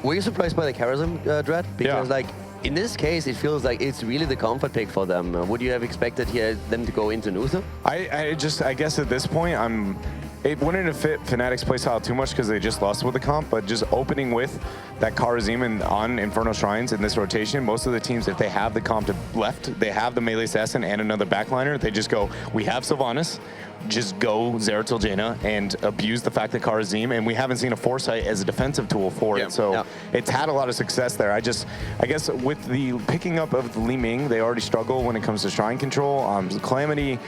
Were you surprised by the charism, Dred? Because like in this case, it feels like it's really the comfort pick for them. Would you have expected here them to go into Nutha? I guess at this point, it wouldn't have fit Fnatic's playstyle too much because they just lost with the comp, but just opening with that Kharazim on Infernal Shrines in this rotation, most of the teams, if they have the comp left, they have the melee assassin and another backliner, they just go, we have Sylvanas, just go Zeratul Jaina and abuse the fact that Kharazim, and we haven't seen a Foresight as a defensive tool for it, so it's had a lot of success there. I guess with the picking up of the Li Ming, they already struggle when it comes to Shrine control. Calamity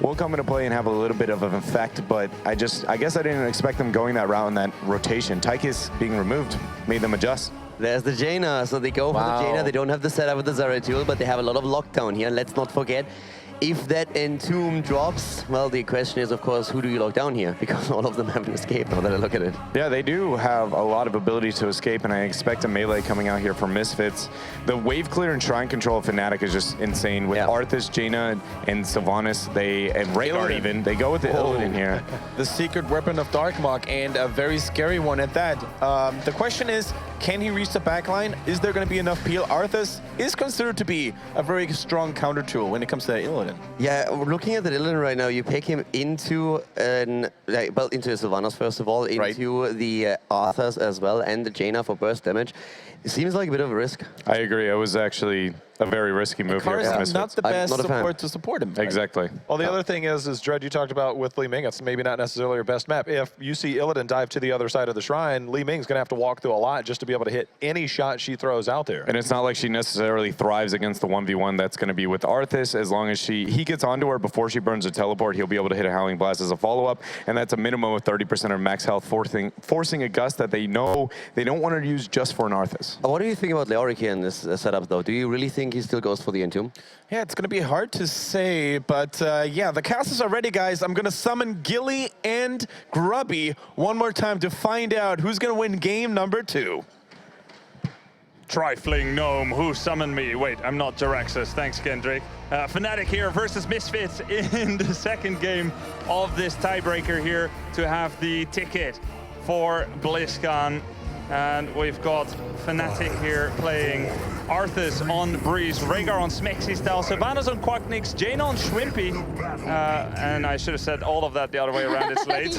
will come into play and have a little bit of an effect, but I guess I didn't expect them going that route in that rotation. Tychus being removed made them adjust. There's the Jaina, so they go for the Jaina. They don't have the setup with the Zeratul, but they have a lot of lockdown here. Let's not forget, if that Entomb drops, well, the question is, of course, who do you lock down here? Because all of them have an escape, now that I look at it. Yeah, they do have a lot of ability to escape, and I expect a melee coming out here from Misfits. The wave clear and Shrine control of Fnatic is just insane. With Arthas, Jaina, and Sylvanas, and Rhaegar even, they go with the Illidan here. The secret weapon of Darkmok, and a very scary one at that. The question is, can he reach the backline? Is there going to be enough peel? Arthas is considered to be a very strong counter tool when it comes to Illidan. Yeah, looking at the Illidan right now, you pick him into into the Sylvanas first of all, into the Arthas as well, and the Jaina for burst damage. It seems like a bit of a risk. I agree. It was actually a very risky move here for Misfits. Not the best support to support him. Exactly. Well, the other thing is Dred, you talked about with Li Ming, it's maybe not necessarily your best map. If you see Illidan dive to the other side of the Shrine, Li Ming's going to have to walk through a lot just to be be able to hit any shot she throws out there. And it's not like she necessarily thrives against the 1v1 that's going to be with Arthas. As long as he gets onto her before she burns a teleport, he'll be able to hit a Howling Blast as a follow-up, and that's a minimum of 30% of max health, forcing a gust that they know they don't want to use just for an Arthas. What do you think about Leoric here in this setup, though? Do you really think he still goes for the Entomb? Yeah, it's going to be hard to say, but yeah, the castles are ready, guys. I'm going to summon Gilly and Grubby one more time to find out who's going to win game number 2. Trifling gnome, who summoned me? Wait, I'm not Jaraxxus. Thanks, Kendrick. Fnatic here versus Misfits in the second game of this tiebreaker here to have the ticket for BlizzCon. And we've got Fnatic here playing Arthas on Breeze, Rhaegar on Smexy style, Sylvanas on Quacknix, Jane on Shrimpy, and I should have said all of that the other way around, it's late.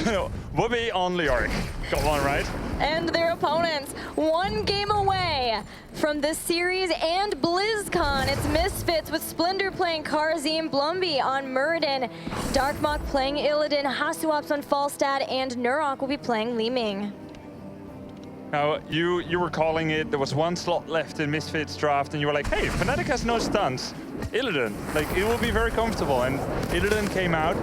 Whoopi on Leoric. Got one right. And their opponents, one game away from this series and BlizzCon. It's Misfits with Splendor playing Karazim, Blumby on Muradin, Darkmok playing Illidan, Hasuops on Falstad, and Nurok will be playing Li Ming. Now, you were calling it, there was one slot left in Misfits draft, and you were like, hey, Fnatic has no stuns. Illidan, like, it will be very comfortable, and Illidan came out.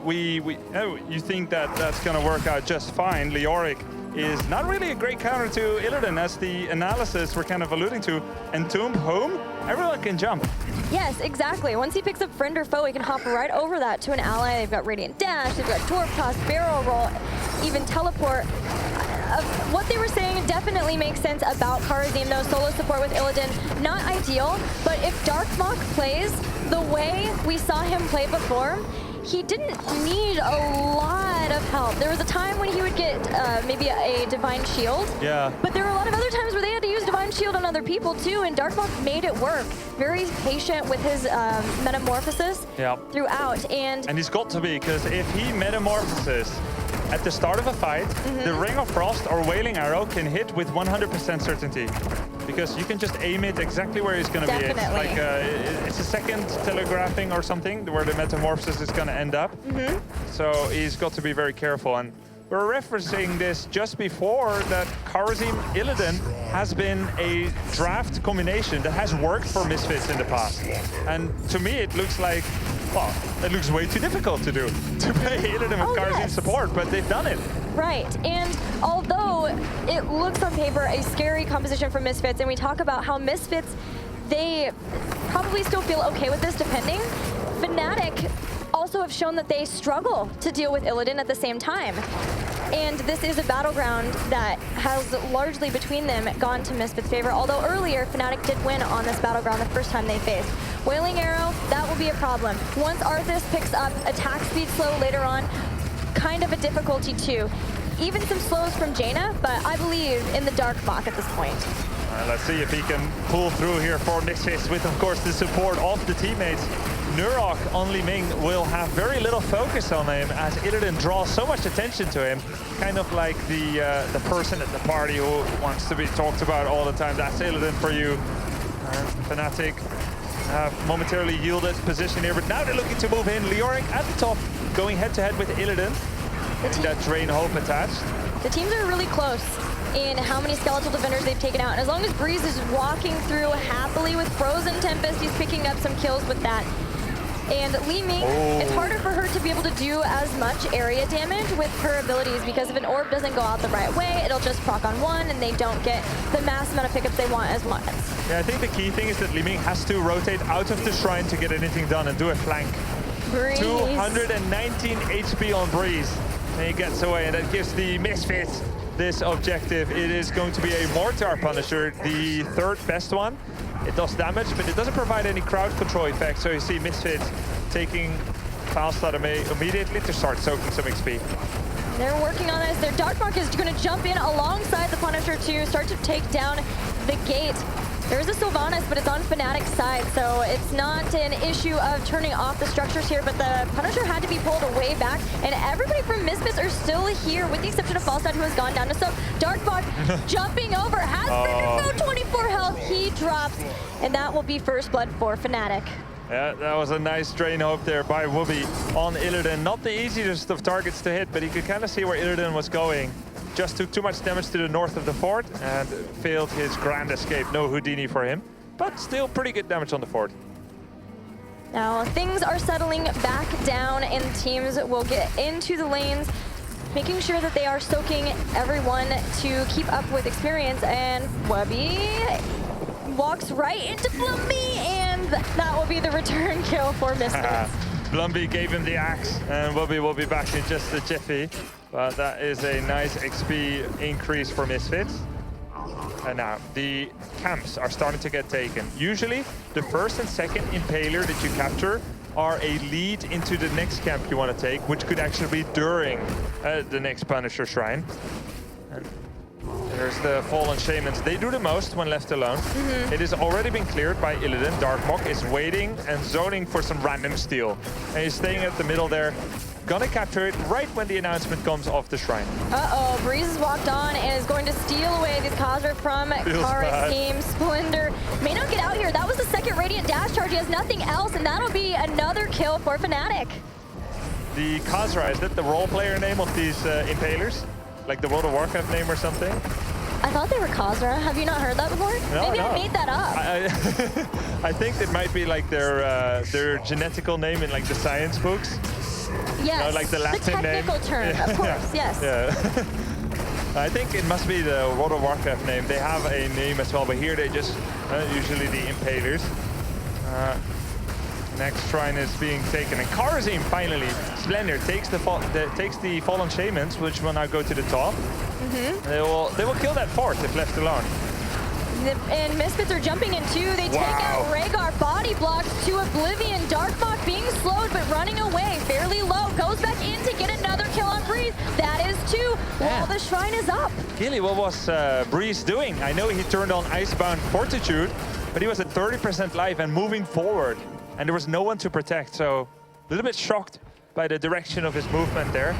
You think that that's gonna work out just fine. Leoric is not really a great counter to Illidan, as the analysis we're kind of alluding to. Entomb home, everyone can jump. Yes, exactly. Once he picks up friend or foe, he can hop right over that to an ally. They've got Radiant Dash, they've got Dwarf Toss, Barrel Roll, even Teleport. What they were saying definitely makes sense about Karazim, though. Solo support with Illidan, not ideal, but if Darkmok plays the way we saw him play before, he didn't need a lot of help. There was a time when he would get maybe a Divine Shield. Yeah. But there were a lot of other times where they had to use Divine Shield on other people too, and Darkmok made it work. Very patient with his metamorphosis throughout. And he's got to be, because if he metamorphoses at the start of a fight, the Ring of Frost or Wailing Arrow can hit with 100% certainty. Because you can just aim it exactly where he's going to be. It's like it's a second telegraphing or something where the metamorphosis is going to end up. So he's got to be very careful. And we're referencing this just before that Karazim Illidan has been a draft combination that has worked for Misfits in the past. And to me, it looks like, well, it looks way too difficult to do, to play Illidan with Karazim support, but they've done it. Right, and although it looks on paper a scary composition for Misfits, and we talk about how Misfits, they probably still feel okay with this depending, Fnatic also have shown that they struggle to deal with Illidan at the same time. And this is a battleground that has largely between them gone to Misfits' favor, although earlier Fnatic did win on this battleground the first time they faced. Wailing Arrow, that will be a problem. Once Arthas picks up attack speed slow later on, kind of a difficulty too. Even some slows from Jaina, but I believe in the Darkmok at this point. Let's see if he can pull through here for Misfits with, of course, the support of the teammates. Nurok on Li Ming will have very little focus on him as Illidan draws so much attention to him. Kind of like the person at the party who wants to be talked about all the time. That's Illidan for you. Fnatic have momentarily yielded position here, but now they're looking to move in. Leoric at the top, going head-to-head with Illidan. That Drain Hope attached. The teams are really close in how many skeletal defenders they've taken out. And as long as Breeze is walking through happily with Frozen Tempest, he's picking up some kills with that. And Li Ming, it's harder for her to be able to do as much area damage with her abilities, because if an orb doesn't go out the right way, it'll just proc on one and they don't get the mass amount of pickups they want as much. Yeah, I think the key thing is that Li Ming has to rotate out of the shrine to get anything done and do a flank. Breeze. 219 HP on Breeze. And he gets away, and that gives the Misfits this objective. It is going to be a Mortar Punisher, the third best one. It does damage, but it doesn't provide any crowd control effect. So you see Misfits taking Falstad immediately to start soaking some XP. They're working on this. Their Darkmok is going to jump in alongside the Punisher to start to take down the gate. There's a Sylvanas, but it's on Fnatic's side, so it's not an issue of turning off the structures here, but the Punisher had to be pulled way back, and everybody from Misfits are still here, with the exception of Falstad, who has gone down to soak. Darkmok jumping over, has 24 health, he drops, and that will be first blood for Fnatic. Yeah, that was a nice Drain Hope there by Whoopi on Illidan. Not the easiest of targets to hit, but he could kind of see where Illidan was going. just took too much damage to the north of the fort and failed his grand escape. No Houdini for him, but still pretty good damage on the fort. Now things are settling back down and teams will get into the lanes, making sure that they are soaking everyone to keep up with experience. And Webby walks right into Blumby, and that will be the return kill for Misfits. Blumby gave him the axe, and Webby will be back in just a jiffy. But that is a nice XP increase for Misfits. And now the camps are starting to get taken. Usually, the first and second impaler that you capture are a lead into the next camp you want to take, which could actually be during the next Punisher Shrine. And there's the Fallen Shamans. They do the most when left alone. It has already been cleared by Illidan. Darkmok is waiting and zoning for some random steal. And he's staying at the middle there. Gonna capture it right when the announcement comes off the shrine. Uh-oh, Breeze has walked on and is going to steal away the Khazra from Kara's team. Splendor may not get out here. That was the second Radiant dash charge. He has nothing else, and that'll be another kill for Fnatic. The Khazra, is that the role player name of these impalers? Like the World of Warcraft name or something? I thought they were Khazra. Have you not heard that before? No, Maybe no. I made that up. I think it might be like their genetical name in like the science books. Yes, No, like the Latin technical name. term, Yeah. of course, yes. Yeah. I think it must be the World of Warcraft name. They have a name as well, but here they just usually the Impalers. Next shrine is being taken, and Karazim finally, Splendor takes the Fallen Shamans, which will now go to the top. They will kill that fort if left alone. And Misfits are jumping in too. They take out Rhaegar, body blocks to Oblivion. Darkmok being slowed but running away fairly low. Goes back in to get another kill on Breeze. That is two while the shrine is up. Gilly, what was Breeze doing? I know he turned on Icebound Fortitude, but he was at 30% life and moving forward. And there was no one to protect, so a little bit shocked by the direction of his movement there.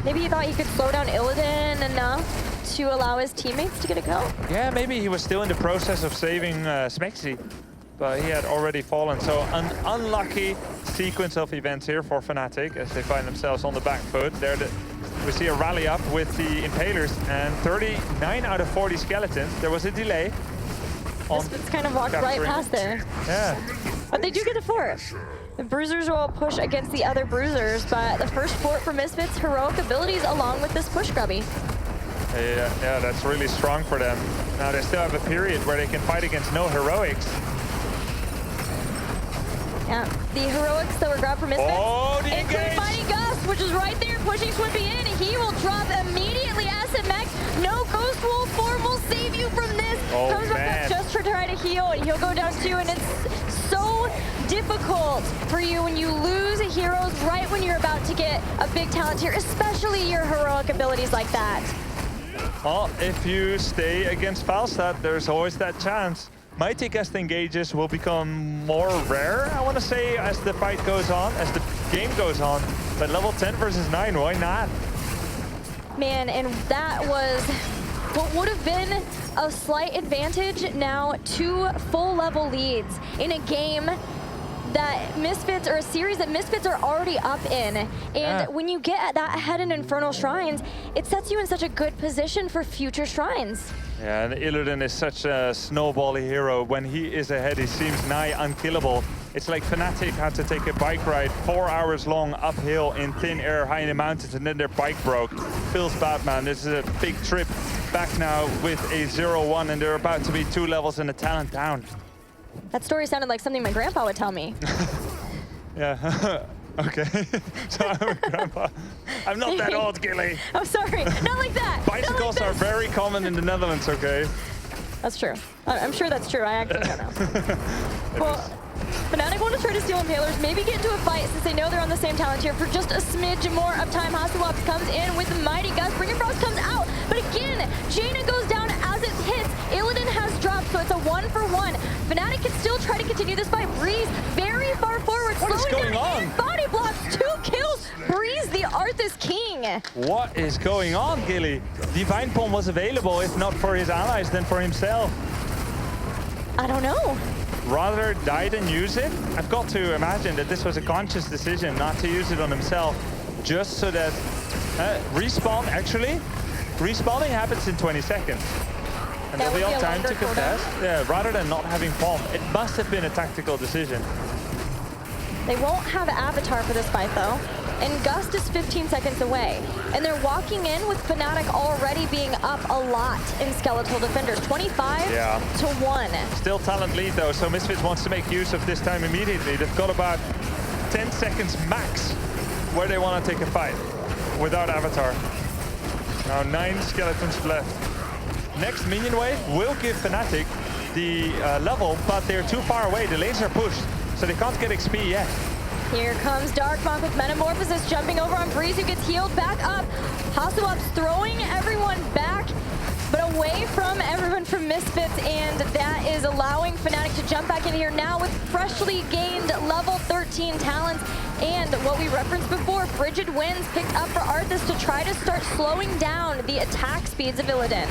Maybe he thought he could slow down Illidan enough to allow his teammates to get a go. Yeah, maybe he was still in the process of saving Smexy, but he had already fallen. So an unlucky sequence of events here for Fnatic as they find themselves on the back foot. There we see a rally up with the Impalers and 39 out of 40 skeletons. There was a delay. Misfits kind of walked right past there. Yeah. But they do get a fort. The Bruisers will push against the other Bruisers, but the first fort for Misfits, heroic abilities along with this push grubby. Yeah, that's really strong for them. Now they still have a period where they can fight against no heroics. Yeah, the heroics that were grabbed for Misfits. Oh, the into engage! Mighty Gust, which is right there, pushing Swimpy in. He will drop immediately. Asset Max, no Ghost Wolf form will save you from this. Oh, Comes back up just to try to heal, and he'll go down too, and it's so difficult for you when you lose heroes right when you're about to get a big talent tier, especially your heroic abilities like that. Well, if you stay against Falstad, there's always that chance. Mighty Gust engages will become more rare, I want to say, as the fight goes on, as the game goes on. But level 10 versus 9, why not? Man, and that was what would have been a slight advantage. Now 2 full level leads in a game that Misfits, or a series that Misfits are already up in. And when you get that ahead in Infernal Shrines, it sets you in such a good position for future shrines. Yeah, and Illidan is such a snowbally hero. When he is ahead, he seems nigh unkillable. It's like Fnatic had to take a bike ride 4 hours long uphill in thin air, high in the mountains, and then their bike broke. Feels bad, man. This is a big trip back now with a 0-1, and they're about to be 2 levels and a talent down. That story sounded like something my grandpa would tell me. Yeah, okay. So I'm a grandpa. I'm not that old, Gilly. I'm sorry, not like that. Bicycles are very common in the Netherlands, okay? That's true. I'm sure that's true. I actually don't know. Well, Fnatic want to try to steal Impalers, maybe get into a fight since they know they're on the same talent tier for just a smidge more of time. Hasuwaps comes in with the Mighty Gust. Bringer Frost comes out, but again, Jaina goes down as it hits. Illidan has dropped, so it's a 1-for-1. Fnatic can still try to continue this fight. Breeze very far forward. What is going on? And body blocks, 2 kills. Breeze, the Arthas King. What is going on, Gilly? Divine Palm was available, if not for his allies, then for himself. I don't know. Rather die than use it? I've got to imagine that this was a conscious decision not to use it on himself, just so that Respawn actually Respawning happens in 20 seconds. And That they'll be would on be a time to longer contest. Yeah, rather than not having bomb. It must have been a tactical decision. They won't have Avatar for this fight, though. And Gust is 15 seconds away. And they're walking in with Fnatic already being up a lot in Skeletal Defenders. 25 to 1. Still talent lead, though, so Misfits wants to make use of this time immediately. They've got about 10 seconds max where they want to take a fight without Avatar. Now 9 skeletons left. Next minion wave will give Fnatic the level, but they're too far away. The lanes are pushed, so they can't get XP yet. Here comes Darkmonk with Metamorphosis jumping over on Breeze, who gets healed back up. Hasuop's throwing everyone back, but away from everyone from Misfits, and that is allowing Fnatic to jump back in here now with freshly gained level 13 talents. And what we referenced before, Frigid Winds picked up for Arthas to try to start slowing down the attack speeds of Illidan.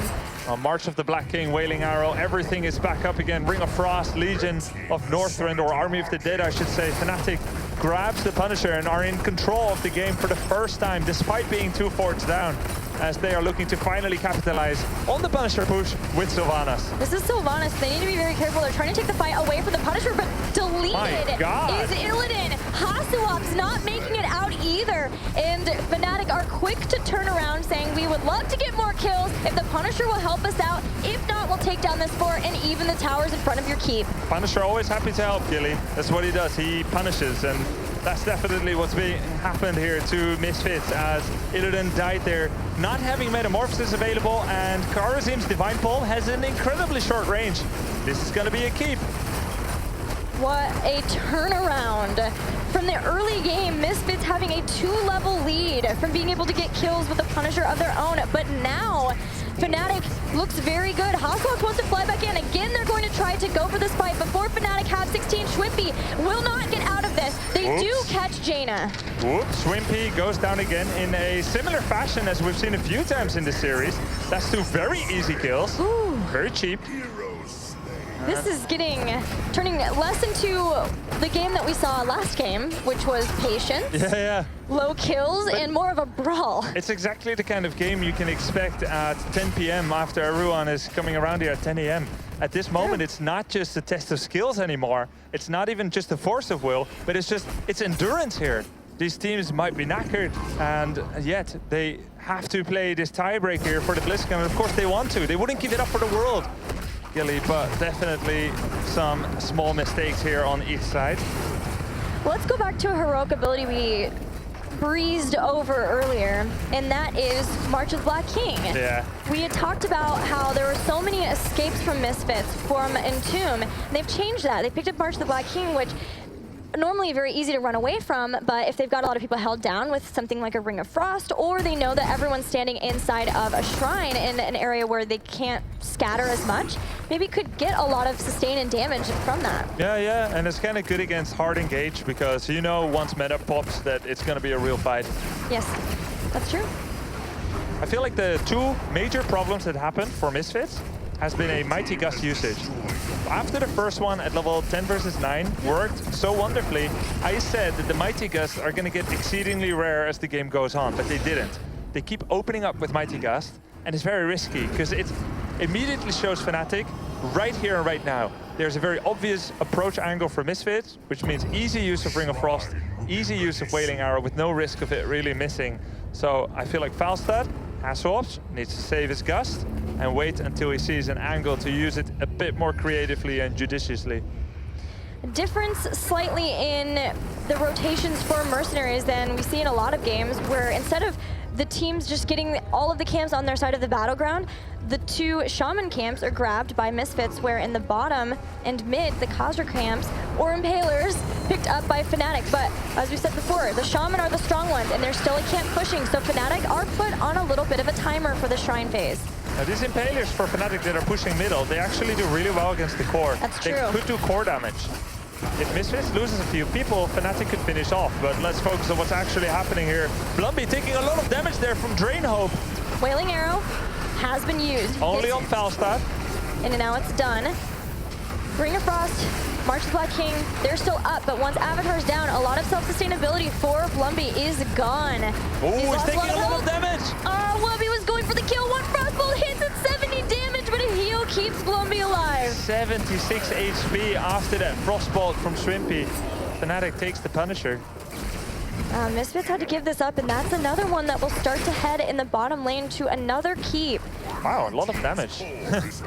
March of the Black King, Wailing Arrow, everything is back up again. Ring of Frost, Legion of Northrend, or Army of the Dead, I should say. Fnatic grabs the Punisher and are in control of the game for the first time, despite being 2 forts down, as they are looking to finally capitalize on the Punisher push with Sylvanas. This is Sylvanas. They need to be very careful. They're trying to take the fight away from the Punisher, but deleted is Illidan. Hasuop's not making it out either. And Fnatic are quick to turn around, saying, we would love to get more kills if the Punisher will help us out. If not, we'll take down this fort and even the towers in front of your keep. Punisher always happy to help, Gilly. That's what he does. He punishes, and that's definitely what's happened here to Misfits, as Illidan died there, not having Metamorphosis available, and Karazim's Divine Pulse has an incredibly short range. This is going to be a keep. What a turnaround. From the early game, Misfits having a 2-level lead from being able to get kills with a Punisher of their own, but now Fnatic looks very good. Hasuop wants to fly back in. Again, they're going to try to go for this fight before Fnatic have 16. Schwimpy will not get out of this. They do catch Jaina. Whoops, Swimpy goes down again in a similar fashion as we've seen a few times in the series. That's 2 very easy kills. Ooh. Very cheap. This is turning less into the game that we saw last game, which was patience, low kills, and more of a brawl. It's exactly the kind of game you can expect at 10 p.m. after everyone is coming around here at 10 a.m. At this moment, it's not just a test of skills anymore. It's not even just a force of will, but it's endurance here. These teams might be knackered, and yet they have to play this tiebreak here for the BlizzCon. And of course, they want to. They wouldn't give it up for the world, Gilly, but definitely some small mistakes here on each side. Let's go back to a heroic ability we breezed over earlier, and that is March of the Black King. Yeah. We had talked about how there were so many escapes from Misfits from Entomb, and they've changed that. They picked up March of the Black King, which normally very easy to run away from, but if they've got a lot of people held down with something like a Ring of Frost, or they know that everyone's standing inside of a shrine in an area where they can't scatter as much, maybe could get a lot of sustain and damage from that. Yeah, and it's kind of good against hard engage, because you know once meta pops that it's going to be a real fight. Yes, that's true. I feel like the 2 major problems that happened for Misfits has been a Mighty Gust usage. After the first one at level 10 versus 9 worked so wonderfully, I said that the Mighty Gusts are going to get exceedingly rare as the game goes on, but they didn't. They keep opening up with Mighty Gust, and it's very risky, because it immediately shows Fnatic right here and right now. There's a very obvious approach angle for Misfits, which means easy use of Ring of Frost, easy use of Wailing Arrow with no risk of it really missing. So I feel like Falstad, Hasuop, needs to save his Gust and wait until he sees an angle to use it a bit more creatively and judiciously. Difference slightly in the rotations for Mercenaries than we see in a lot of games, where instead of the teams just getting all of the camps on their side of the battleground, the 2 Shaman camps are grabbed by Misfits, where in the bottom and mid, the Khazra camps or Impalers picked up by Fnatic. But as we said before, the Shaman are the strong ones, and they're still a camp pushing, so Fnatic are put on a little bit of a timer for the Shrine phase. Now these Impalers for Fnatic that are pushing middle, they actually do really well against the core. That's true. They could do core damage. If Misfits loses a few people, Fnatic could finish off, but let's focus on what's actually happening here. Blumby taking a lot of damage there from Drain Hope. Wailing Arrow has been used. Only on Falstad. And now it's done. Ring of Frost, March of the Black King, they're still up, but once Avatar's down, a lot of self-sustainability for Blumby is gone. Oh, he's taking a lot of damage. Blumby was going for the kill. One 76 HP after that frostbolt from Shrimpy. Fnatic takes the Punisher. Misfits had to give this up, and that's another one that will start to head in the bottom lane to another keep. Wow, a lot of damage.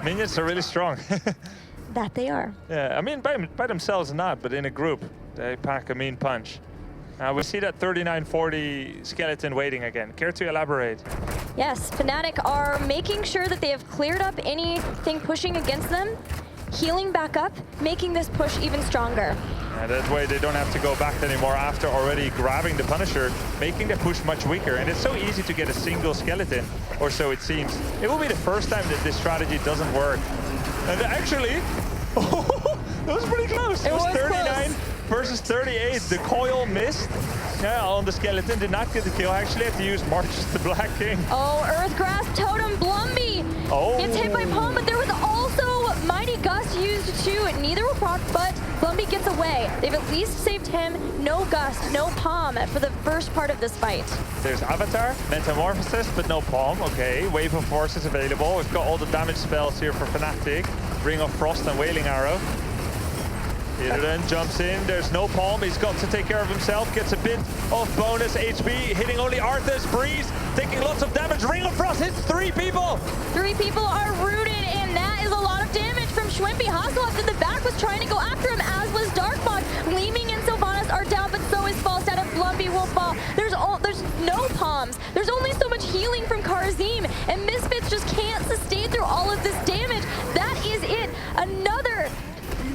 Minions are really strong. That they are. Yeah, I mean, by themselves not, but in a group, they pack a mean punch. We see that 3940 skeleton waiting again. Care to elaborate? Yes, Fnatic are making sure that they have cleared up anything pushing against them, healing back up, making this push even stronger. Yeah, that way they don't have to go back anymore after already grabbing the Punisher, making the push much weaker. And it's so easy to get a single skeleton, or so it seems. It will be the first time that this strategy doesn't work. And actually, that was pretty close. It was 39 versus 38. The coil missed. Yeah, on the skeleton, did not get the kill. Actually had to use Marches the Black King. Oh, Earthgrass Totem, Blumby gets hit by Palm, but there was also Mighty Gust used too. Neither were proc, but Blumby gets away. They've at least saved him. No Gust, no Palm for the first part of this fight. There's Avatar, Metamorphosis, but no Palm. Okay, Wave of Force is available. We've got all the damage spells here for Fnatic. Ring of Frost and Wailing Arrow. Illidan jumps in, there's no Palm, he's got to take care of himself, gets a bit of bonus HP, hitting only Arthas, Breeze, taking lots of damage, Ring of Frost hits 3 people! 3 people are rooted, and that is a lot of damage from Shwimpy. Hasselhoff in the back was trying to go after him, as was Darkbot. Leeming and Sylvanas are down, but so is Falstad, and Blumby will fall. There's no Palms, there's only so much healing from Karazim, and Misfits just can't sustain through all of this damage. That is it. Another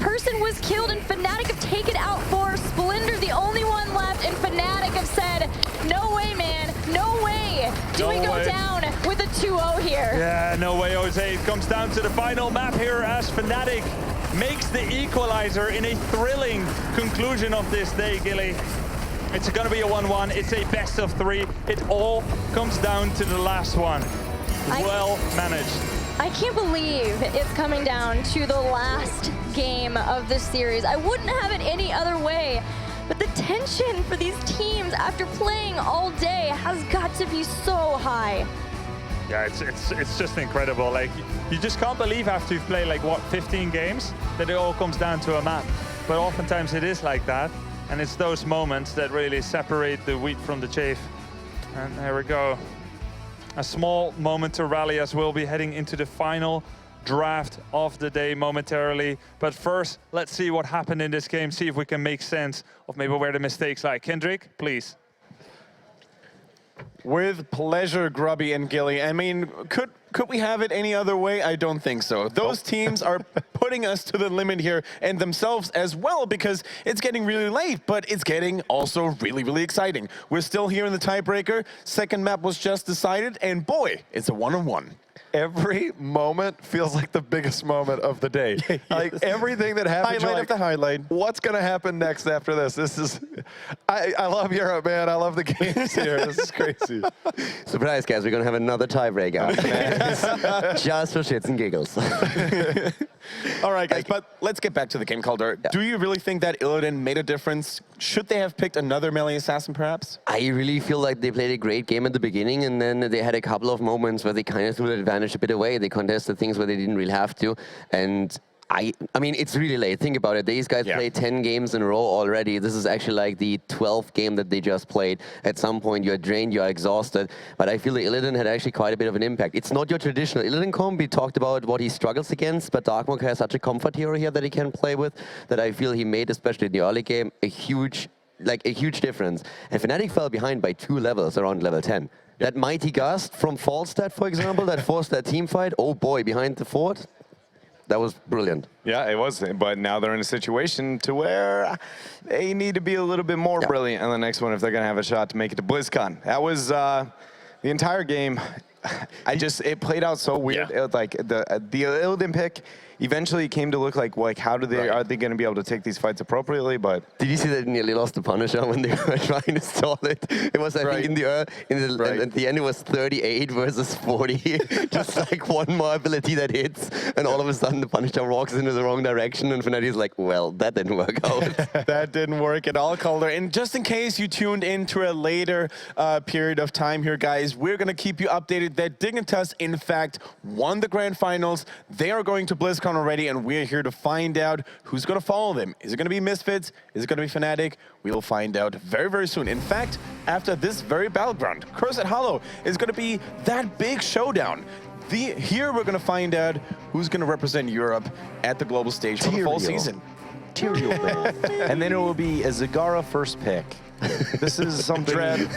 person was killed, and Fnatic have taken out 4. Splinter, the only one left, and Fnatic have said, no way, man, no way. Do we go down with a 2-0 here? Yeah, no way, Jose. It comes down to the final map here as Fnatic makes the equalizer in a thrilling conclusion of this day, Gilly. It's going to be a 1-1. It's a best of 3. It all comes down to the last one. Well managed. I can't believe it's coming down to the last game of this series. I wouldn't have it any other way. But the tension for these teams after playing all day has got to be so high. Yeah, it's just incredible. Like, you just can't believe after you've played like, what, 15 games, that it all comes down to a map. But oftentimes it is like that. And it's those moments that really separate the wheat from the chaff. And there we go. A small moment to rally as we'll be heading into the final draft of the day momentarily. But first, let's see what happened in this game, see if we can make sense of maybe where the mistakes lie. Kendrick, please. With pleasure, Grubby and Gilly. I mean, could we have it any other way? I don't think so. Those teams are putting us to the limit here, and themselves as well, because it's getting really late, but it's getting also really, really exciting. We're still here in the tiebreaker. Second map was just decided, and boy, it's a 1-on-1. Every moment feels like the biggest moment of the day. Like everything that happens, Highlight of the highlight. What's going to happen next after this? This is, I love Europe, man. I love the games here. This is crazy. Surprise, guys, we're going to have another tiebreaker. Just for shits and giggles. All right, guys, but let's get back to the game, Calder. Yeah. Do you really think that Illidan made a difference? Should they have picked another melee assassin, perhaps? I really feel like they played a great game at the beginning, and then they had a couple of moments where they kind of threw the advantage a bit away. They contested things where they didn't really have to, and I mean, it's really late. Think about it. These guys played 10 games in a row already. This is actually like the 12th game that they just played. At some point, you're drained, you're exhausted. But I feel that Illidan had actually quite a bit of an impact. It's not your traditional Illidan comp. We talked about what he struggles against, but Darkmook has such a comfort hero here that he can play with that I feel he made, especially in the early game, a huge difference. And Fnatic fell behind by 2 levels around level 10. That Mighty Gust from Falstad, for example, that forced that team fight. Oh boy, behind the fort. That was brilliant. Yeah, it was. But now they're in a situation to where they need to be a little bit more brilliant in the next one if they're going to have a shot to make it to BlizzCon. That was the entire game. It played out so weird. It was like the Illidan pick eventually came to look like how are they going to be able to take these fights appropriately? But did you see that they nearly lost the Punisher when they were trying to stall it? It was, I think, at the end it was 38 versus 40. Just like one more ability that hits, and all of a sudden the Punisher walks into the wrong direction, and Fnatic is like, well, that didn't work out. That didn't work at all, Calder. And just in case you tuned into a later period of time here, guys, we're going to keep you updated that Dignitas, in fact, won the Grand Finals. They are going to BlizzCon BlizzCon already, and we're here to find out who's going to follow them. Is it going to be Misfits? Is it going to be Fnatic? We'll find out very, very soon. In fact, after this very battleground, Cursed Hollow is going to be that big showdown. Here we're going to find out who's going to represent Europe at the global stage for the full season. And then it will be a Zagara first pick. This is something. Dread.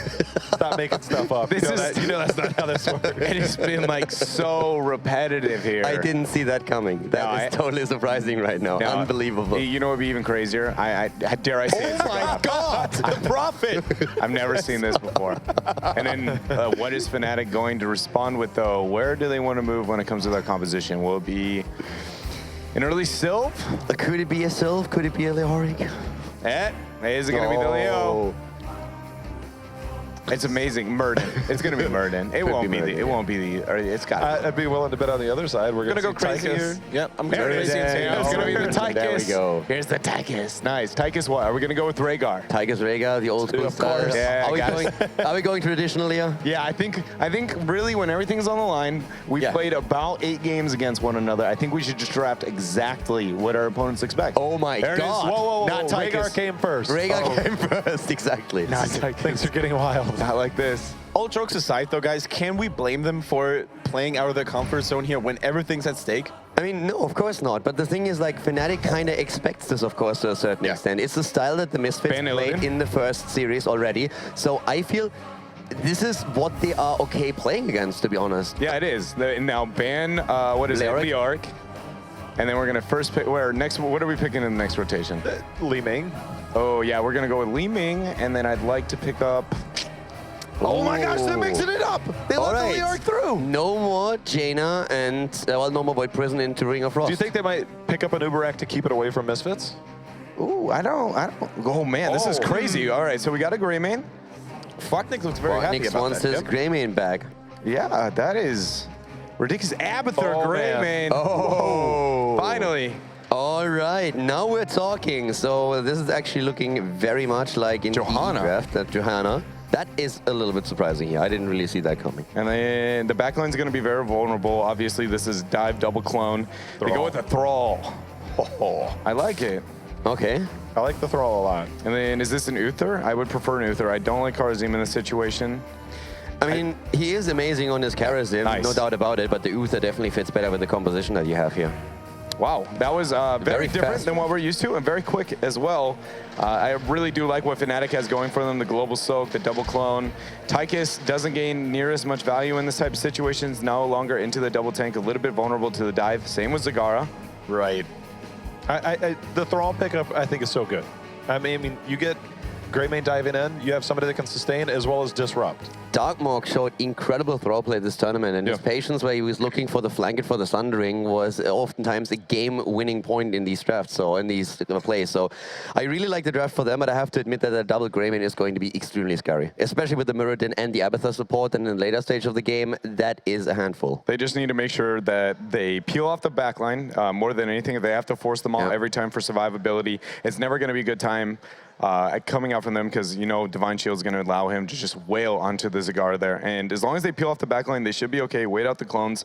Stop making stuff up. This you know that's not how this works. It has been like so repetitive here. I didn't see that coming. That is totally surprising right now. No, Unbelievable. You know what would be even crazier? I dare I say it? Oh my God, the Prophet! I've never seen this before. And then what is Fnatic going to respond with though? Where do they want to move when it comes to their composition? Will it be an early Sylve? Could it be a Sylve? Could it be a Leoric? Is it going to be the Leo? It's amazing. Murden. It's going to be Murden. It won't be the. It won't be the. Or it's got. I'd be willing to bet on the other side. We're gonna go crazy here. Yep, I'm going to go crazy. It's going to be the Tychus. There we go. Here's the Tychus. Nice. Tychus what? Are we going to go with Rhaegar? Tychus Rhaegar, the old school Of course. style. Yeah, Are we going traditional, Leo? Yeah, I think really when everything's on the line, we've played about 8 games against one another. I think we should just draft exactly what our opponents expect. Oh my There it is. God. Whoa. Not Tychus. Rhaegar came first. Rhaegar came first, exactly. Things are getting wild. Not like this. All jokes aside, though, guys, can we blame them for playing out of their comfort zone here when everything's at stake? I mean, no, of course not. But the thing is, like, Fnatic kind of expects this, of course, to a certain extent. It's the style that the Misfits played in the first series already. So I feel this is what they are okay playing against, to be honest. Yeah, it is. Now ban, what is Leoric. it? Leoric. And then we're going to first pick, what are we picking in the next rotation? Li Ming. Oh, yeah, we're going to go with Li Ming. And then I'd like to pick up... Oh my gosh, they're mixing it up! They let the Leoric through! No more Jaina and, well, no more Void Prison into Ring of Frost. Do you think they might pick up an Uberak to keep it away from Misfits? Ooh, I don't. Oh, man, this is crazy. All right, so we got a Greymane. Fnatic looks very happy Nix about wants that. his Greymane back. Yeah, that is ridiculous. Abathur Oh, Greymane. man. Oh, finally. All right, now we're talking. So this is actually looking very much like in Johanna. the draft that Johanna. That is a little bit surprising here. I didn't really see that coming. And then the backline's going to be very vulnerable. Obviously, this is dive double clone. They go with a Thrall. Oh, I like it. Okay. I like the Thrall a lot. And then is this an Uther? I would prefer an Uther. I don't like Karazim in this situation. I mean, he is amazing on his Karazim, Nice. no doubt about it, but the Uther definitely fits better with the composition that you have here. Wow, that was very different fast. than what we're used to and very quick as well. I really do like what Fnatic has going for them, the global soak, the double clone. Tychus doesn't gain near as much value in this type of situations, no longer into the double tank, a little bit vulnerable to the dive. Same with Zagara. Right. The Thrall pickup, I think, is so good. I mean, you get Greymane diving in, you have somebody that can sustain as well as disrupt. Darkmark showed incredible throw play this tournament, and his patience where he was looking for the flanket for the Sundering was oftentimes a game-winning point in these drafts, so in these plays. So I really like the draft for them, but I have to admit that the double Greymane is going to be extremely scary, especially with the Mirrodin and the Abathur support, and in the later stage of the game, that is a handful. They just need to make sure that they peel off the backline more than anything. They have to force them all every time for survivability. It's never going to be a good time coming out from them because, you know, Divine Shield is going to allow him to just wail onto the Zagara there. And as long as they peel off the backline, they should be okay. Wait out the clones.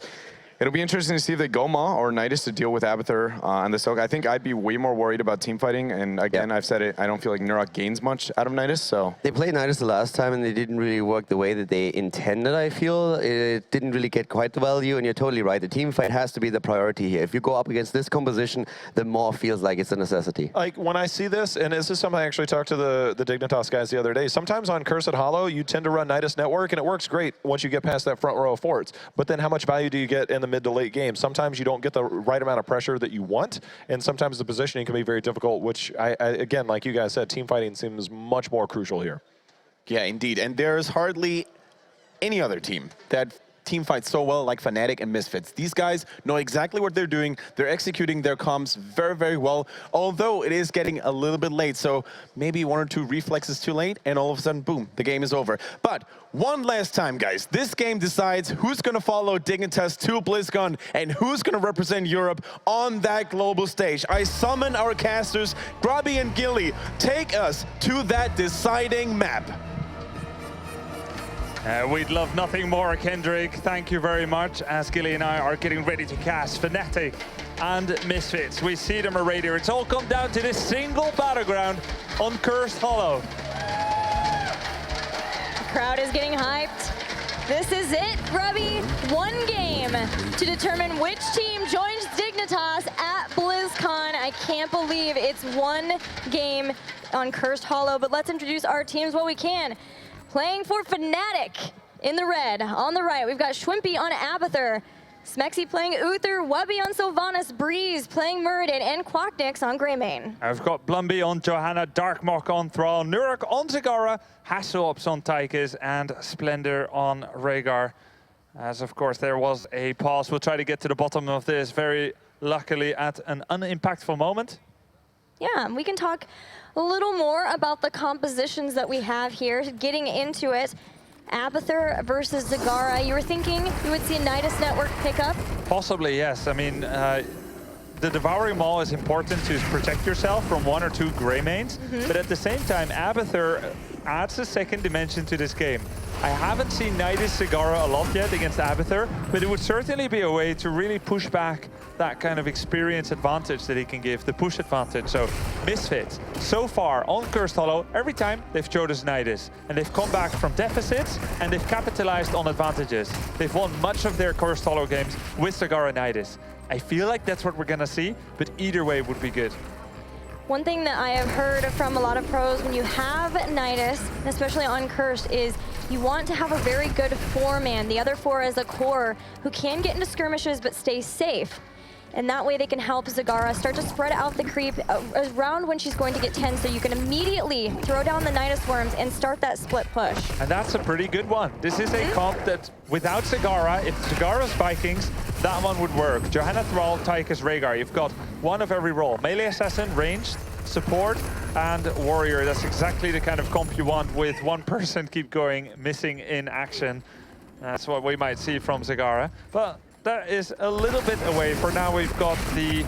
It'll be interesting to see if they go Maw or Nidus to deal with Abathur on the Soak. I think I'd be way more worried about team fighting. And again, I've said it, I don't feel like Nurok gains much out of Nidus, so. They played Nidus the last time and they didn't really work the way that they intended, I feel. It didn't really get quite the value, and you're totally right. The team fight has to be the priority here. If you go up against this composition, the Maw feels like it's a necessity. Like, when I see this, and this is something I actually talked to the Dignitas guys the other day, sometimes on Cursed Hollow, you tend to run Nidus Network, and it works great once you get past that front row of forts. But then how much value do you get in the mid to late game? Sometimes you don't get the right amount of pressure that you want, and sometimes the positioning can be very difficult, which, again, like you guys said, team fighting seems much more crucial here. Yeah, indeed. And there's hardly any other team that team fights so well like Fnatic and Misfits. These guys know exactly what they're doing. They're executing their comms very, very well, although it is getting a little bit late. So maybe 1 or 2 reflexes too late, and all of a sudden, boom, the game is over. But one last time, guys, this game decides who's going to follow Dignitas to BlizzCon and who's going to represent Europe on that global stage. I summon our casters, Grubby and Gilly. Take us to that deciding map. We'd love nothing more, Kendrick. Thank you very much, as Gilly and I are getting ready to cast Fnatic and Misfits. We see them already here. It's all come down to this single battleground on Cursed Hollow. The crowd is getting hyped. This is it, Grubby. One game to determine which team joins Dignitas at BlizzCon. I can't believe it's one game on Cursed Hollow, but let's introduce our teams while we can. Playing for Fnatic in the red. On the right, we've got Schwimpy on Abathur. Smexy playing Uther, Wubby on Sylvanas, Breeze playing Muradin, and Quacknix on Greymane. I've got Blumby on Johanna, Darkmock on Thrall, Nuruk on Zagara, Hasselhops on Tychus, and Splendor on Rhaegar. As of course there was a pause. We'll try to get to the bottom of this very luckily at an unimpactful moment. Yeah, we can talk a little more about the compositions that we have here. Getting into it, Abathur versus Zagara. You were thinking you would see a Nidus network pickup? Possibly, yes. I mean, the Devouring Maul is important to protect yourself from one or two Greymanes, but at the same time, Abathur adds a second dimension to this game. I haven't seen Nidus Zagara a lot yet against Abathur, but it would certainly be a way to really push back that kind of experience advantage that he can give, the push advantage. So Misfits, so far on Cursed Hollow, every time they've chosen Nidus, and they've come back from deficits, and they've capitalized on advantages. They've won much of their Cursed Hollow games with Zagara Nidus. I feel like that's what we're gonna see, but either way would be good. One thing that I have heard from a lot of pros when you have Nidus, especially on Cursed, is you want to have a very good 4-man, the other 4 as a core, who can get into skirmishes but stay safe. And that way they can help Zagara start to spread out the creep around when she's going to get 10, so you can immediately throw down the Nidus Worms and start that split push. And that's a pretty good one. This is a comp that, without Zagara, if Zagara's Vikings, that one would work. Johanna, Thrall, Tychus, Rhaegar. You've got one of every role. Melee Assassin, ranged, support, and warrior. That's exactly the kind of comp you want with one person keep going missing in action. That's what we might see from Zagara. But that is a little bit away. For now, we've got the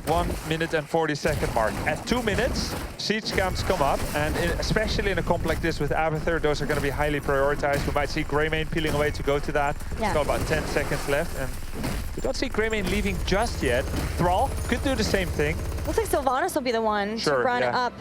1 minute and 40-second mark. At 2 minutes, siege camps come up, and especially in a comp like this with Abathur, those are going to be highly prioritized. We might see Greymane peeling away to go to that. Yeah. It's got about 10 seconds left, and we don't see Greymane leaving just yet. Thrall could do the same thing. Looks like Sylvanas will be the one to run up.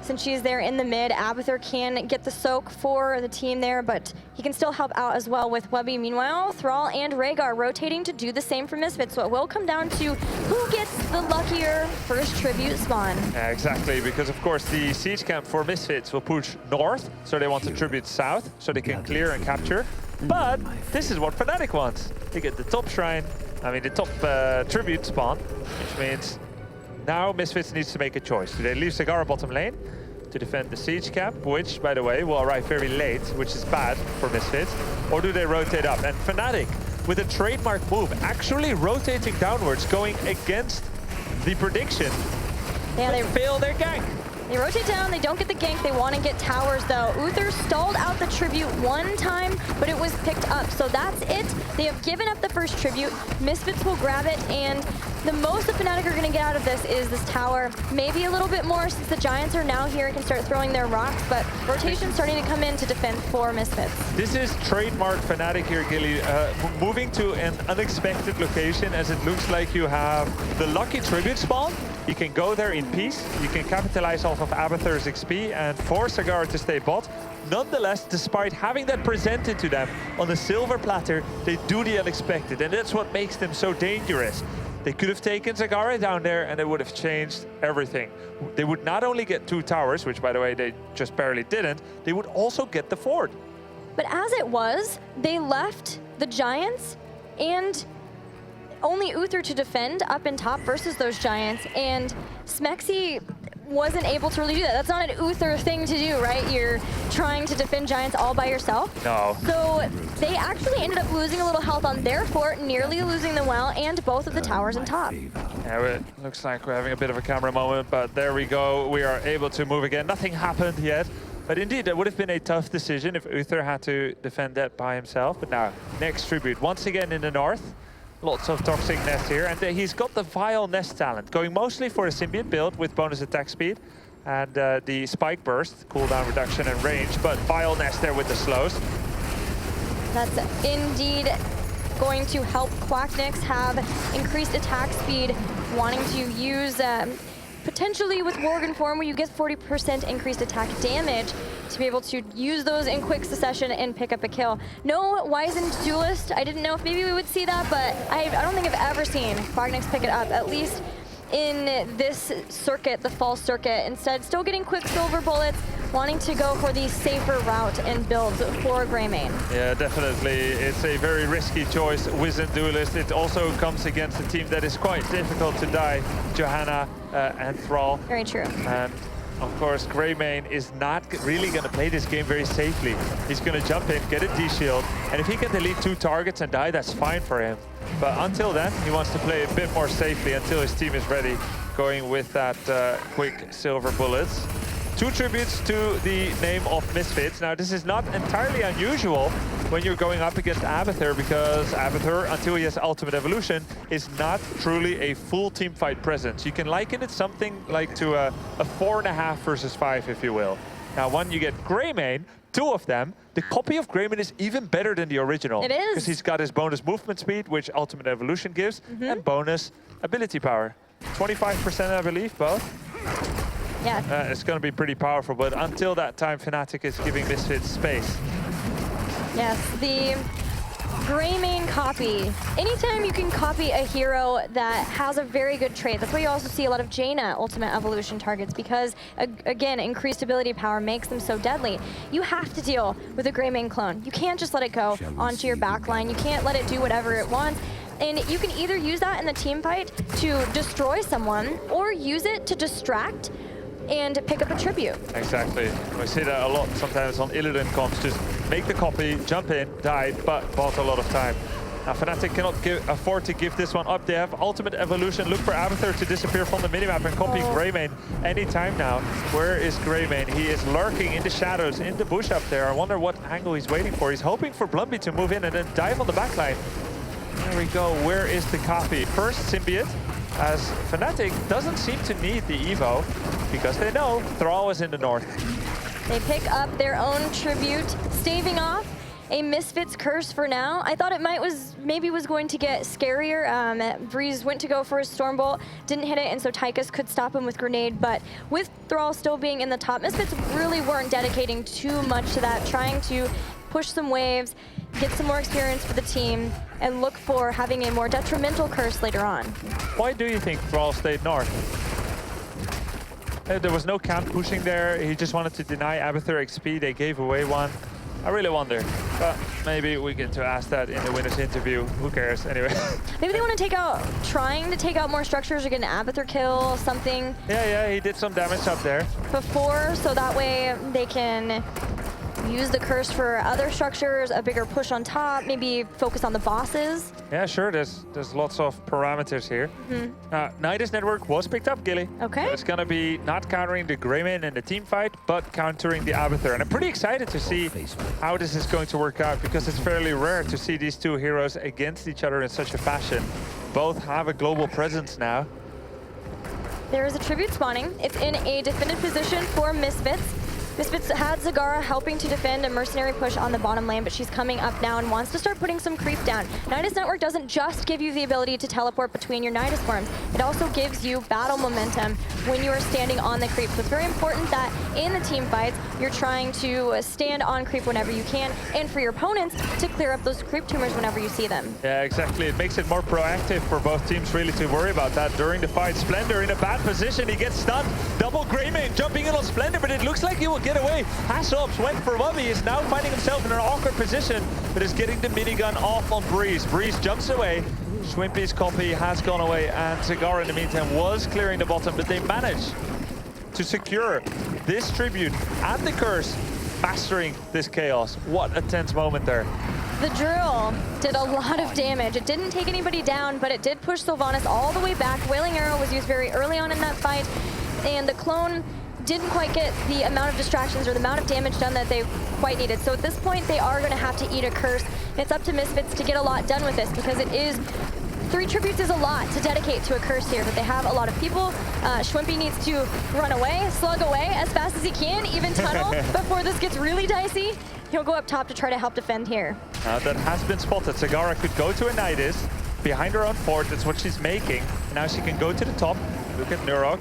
Since she's there in the mid, Abathur can get the soak for the team there, but he can still help out as well with Wubby. Meanwhile, Thrall and Rhaegar rotating to do the same for Misfits, so it will come down to who gets the luckier first tribute spawn. Yeah, exactly, because of course the siege camp for Misfits will push north, so they want to tribute south, so they can clear and capture. But this is what Fnatic wants. They get the top shrine, the top tribute spawn, which means now Misfits needs to make a choice. Do they leave Zagara bottom lane to defend the siege cap, which, by the way, will arrive very late, which is bad for Misfits, or do they rotate up? And Fnatic, with a trademark move, actually rotating downwards, going against the prediction, Yeah, they fail their gank. They rotate down, they don't get the gank, they want to get towers though. Uther stalled out the tribute one time, but it was picked up. So that's it. They have given up the first tribute. Misfits will grab it, and the most the Fnatic are going to get out of this is this tower. Maybe a little bit more since the Giants are now here and can start throwing their rocks, but rotation's starting to come in to defend for Misfits. This is trademark Fnatic here, Gilly. Moving to an unexpected location, as it looks like you have the lucky tribute spawn. You can go there in peace. You can capitalize off of Abathur's XP and force Zagara to stay bot. Nonetheless, despite having that presented to them on a silver platter, they do the unexpected, and that's what makes them so dangerous. They could have taken Zagara down there, and it would have changed everything. They would not only get 2 towers, which, by the way, they just barely didn't, they would also get the fort. But as it was, they left the Giants and only Uther to defend up in top versus those Giants, and Smexy wasn't able to really do that. That's not an Uther thing to do, right? You're trying to defend Giants all by yourself. No. So they actually ended up losing a little health on their fort, nearly losing the well and both of the towers on top. Yeah, it looks like we're having a bit of a camera moment, but there we go. We are able to move again. Nothing happened yet. But indeed, that would have been a tough decision if Uther had to defend that by himself. But now, next tribute, once again in the north. Lots of toxic nest here, and he's got the Vile Nest talent, going mostly for a symbiote build with bonus attack speed and the spike burst, cooldown reduction and range, but Vile Nest there with the slows. That's indeed going to help Quacknix have increased attack speed, wanting to use potentially with Worgen form where you get 40% increased attack damage to be able to use those in quick succession and pick up a kill. No Wizened Duelist. I didn't know if maybe we would see that, but I don't think I've ever seen Quacknix pick it up, at least in this circuit, the fall circuit. Instead, still getting Quicksilver bullets, wanting to go for the safer route and builds for Greymane. Yeah, definitely. It's a very risky choice, Wizened Duelist. It also comes against a team that is quite difficult to die, Johanna and Thrall. Very true. And of course, Greymane is not really going to play this game very safely. He's going to jump in, get a D-shield, and if he can delete 2 targets and die, that's fine for him. But until then, he wants to play a bit more safely until his team is ready, going with that Quicksilver bullets. 2 tributes to the name of Misfits. Now, this is not entirely unusual when you're going up against Abathur, because Abathur, until he has Ultimate Evolution, is not truly a full team fight presence. You can liken it something like to a 4.5 versus 5, if you will. Now, when you get Greymane, 2 of them, the copy of Greymane is even better than the original. It is. Because he's got his bonus movement speed, which Ultimate Evolution gives, and bonus ability power. 25%, I believe, both. Yeah. It's going to be pretty powerful, but until that time, Fnatic is giving Misfits space. Yes, the Greymane copy. Anytime you can copy a hero that has a very good trait, that's why you also see a lot of Jaina Ultimate Evolution targets, because, again, increased ability power makes them so deadly. You have to deal with a Greymane clone. You can't just let it go onto your backline. You can't let it do whatever it wants. And you can either use that in the team fight to destroy someone, or use it to distract and pick up a tribute. Exactly. We see that a lot sometimes on Illidan comps. Just make the copy, jump in, die, but bought a lot of time. Now, Fnatic cannot afford to give this one up. They have Ultimate Evolution. Look for Abathur to disappear from the minimap and copy Greymane anytime now. Where is Greymane? He is lurking in the shadows, in the bush up there. I wonder what angle he's waiting for. He's hoping for Blumby to move in and then dive on the backline. There we go. Where is the copy? First Symbiote, as Fnatic doesn't seem to need the Evo, because they know Thrall is in the north. They pick up their own tribute, staving off a Misfits curse for now. I thought it maybe was going to get scarier. Breeze went to go for his Stormbolt, didn't hit it, and so Tychus could stop him with Grenade, but with Thrall still being in the top, Misfits really weren't dedicating too much to that, trying to push some waves, get some more experience for the team, and look for having a more detrimental curse later on. Why do you think Thrall stayed north? There was no camp pushing there. He just wanted to deny Abathur XP. They gave away one. I really wonder, but maybe we get to ask that in the winner's interview. Who cares, anyway. Maybe they want to trying to take out more structures or get an Abathur kill, something. Yeah, he did some damage up there. Before, so that way they can use the curse for other structures, a bigger push on top, maybe focus on the bosses. Yeah, sure, there's lots of parameters here. Nidus Network was picked up, Gilly. Okay. It's gonna be not countering the Greymane in the team fight, but countering the Abathur. And I'm pretty excited to see how this is going to work out, because it's fairly rare to see these 2 heroes against each other in such a fashion. Both have a global presence now. There is a tribute spawning. It's in a defended position for Misfits. Misfits had Zagara helping to defend a mercenary push on the bottom lane, but she's coming up now and wants to start putting some creep down. Nidus Network doesn't just give you the ability to teleport between your Nidus forms. It also gives you battle momentum when you are standing on the creep. So it's very important that in the team fights, you're trying to stand on creep whenever you can, and for your opponents to clear up those creep tumors whenever you see them. Yeah, exactly. It makes it more proactive for both teams really to worry about that during the fight. Splendor in a bad position. He gets stunned. Double Greymane jumping in on Splendor, but it looks like he will get away. Hasselhoff went for Bubby. He is now finding himself in an awkward position, but is getting the minigun off on Breeze. Breeze jumps away. Schwimpy's copy has gone away, and Zagara in the meantime was clearing the bottom, but they managed to secure this tribute and the curse, mastering this chaos. What a tense moment there. The drill did a lot of damage. It didn't take anybody down, but it did push Sylvanas all the way back. Wailing Arrow was used very early on in that fight, and the clone didn't quite get the amount of distractions or the amount of damage done that they quite needed. So at this point, they are going to have to eat a curse. And it's up to Misfits to get a lot done with this, because it is 3 tributes is a lot to dedicate to a curse here, but they have a lot of people. Schwimpy needs to run away, slug away as fast as he can, even tunnel before this gets really dicey. He'll go up top to try to help defend here. That has been spotted. Zagara could go to a Nidus behind her own fort. That's what she's making. And now she can go to the top. Look at Nurok.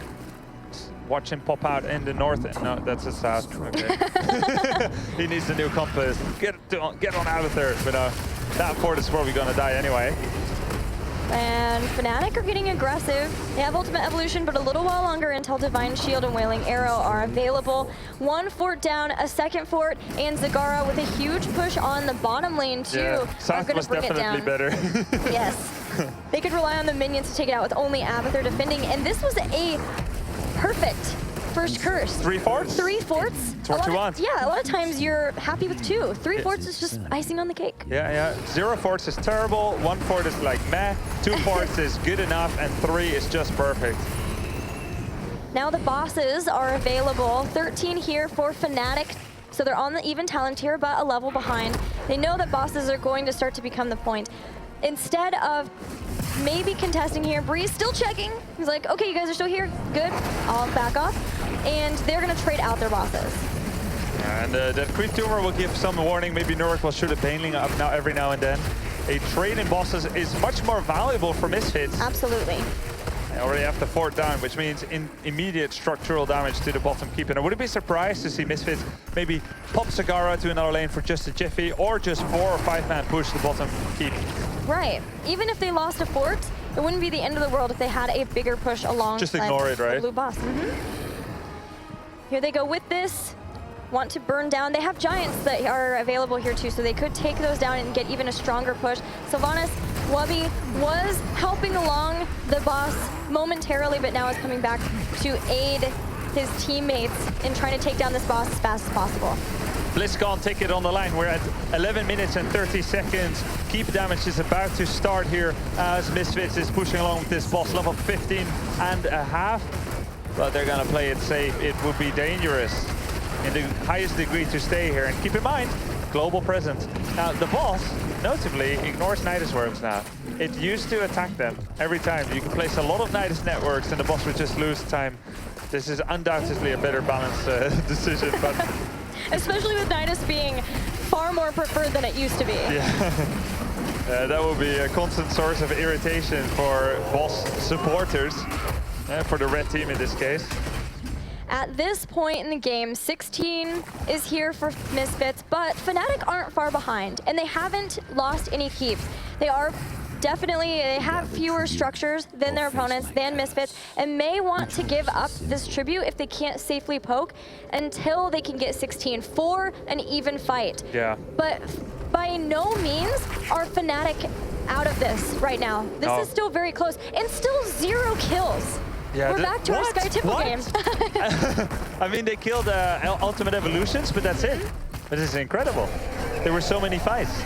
Watch him pop out in the north. No, that's the south. Okay. He needs a new compass. Get on out of there. But that fort is probably going to die anyway. And Fnatic are getting aggressive. They have Ultimate Evolution, but a little while longer until Divine Shield and Wailing Arrow are available. One fort down, a second fort, and Zagara with a huge push on the bottom lane too. Yeah, South was definitely better. Yes. They could rely on the minions to take it out with only Abathur defending, and this was a perfect first curse. 3 forts? 3 forts. It's what you want. Yeah, a lot of times you're happy with 2. 3 forts is just icing on the cake. Yeah. 0 forts is terrible. 1 fort is like meh. 2 forts is good enough, and 3 is just perfect. Now the bosses are available. 13 here for Fnatic. So they're on the even talent tier, but a level behind. They know that bosses are going to start to become the point. Instead of maybe contesting here, Breeze still checking. He's like, okay, you guys are still here? Good, I'll back off. And they're gonna trade out their bosses. And that creep tumor will give some warning. Maybe Nurok will shoot a Baneling up now every now and then. A trade in bosses is much more valuable for Misfits. Absolutely. They already have the fort down, which means immediate structural damage to the bottom keep. And I wouldn't be surprised to see Misfits maybe pop Zagara to another lane for just a jiffy, or just 4 or 5 man push the bottom keep. Right. Even if they lost a fort, it wouldn't be the end of the world if they had a bigger push along. Just ignore it, right? Blue boss. Here they go with this. Want to burn down. They have giants that are available here too, so they could take those down and get even a stronger push. Sylvanas, Wubby was helping along the boss momentarily, but now is coming back to aid his teammates in trying to take down this boss as fast as possible. BlizzCon ticket on the line. We're at 11 minutes and 30 seconds. Keep damage is about to start here as Misfits is pushing along with this boss level 15.5. But they're gonna play it safe. It would be dangerous in the highest degree to stay here. And keep in mind, global presence. Now the boss, notably, ignores Nidus worms now. It used to attack them every time. You can place a lot of Nidus networks and the boss would just lose time. This is undoubtedly a better balanced decision, but... Especially with Nidus being far more preferred than it used to be. Yeah. That will be a constant source of irritation for boss supporters, for the red team in this case. At this point in the game, 16 is here for Misfits, but Fnatic aren't far behind, and they haven't lost any keeps. They have fewer structures than their opponents, than Misfits, and may want to give up this tribute if they can't safely poke until they can get 16 for an even fight. Yeah. But by no means are Fnatic out of this right now. This is still very close, and still 0 kills. Yeah, we're back to our Sky Tipple games. I mean, they killed Ultimate Evolutions, but that's it. This is incredible. There were so many fights.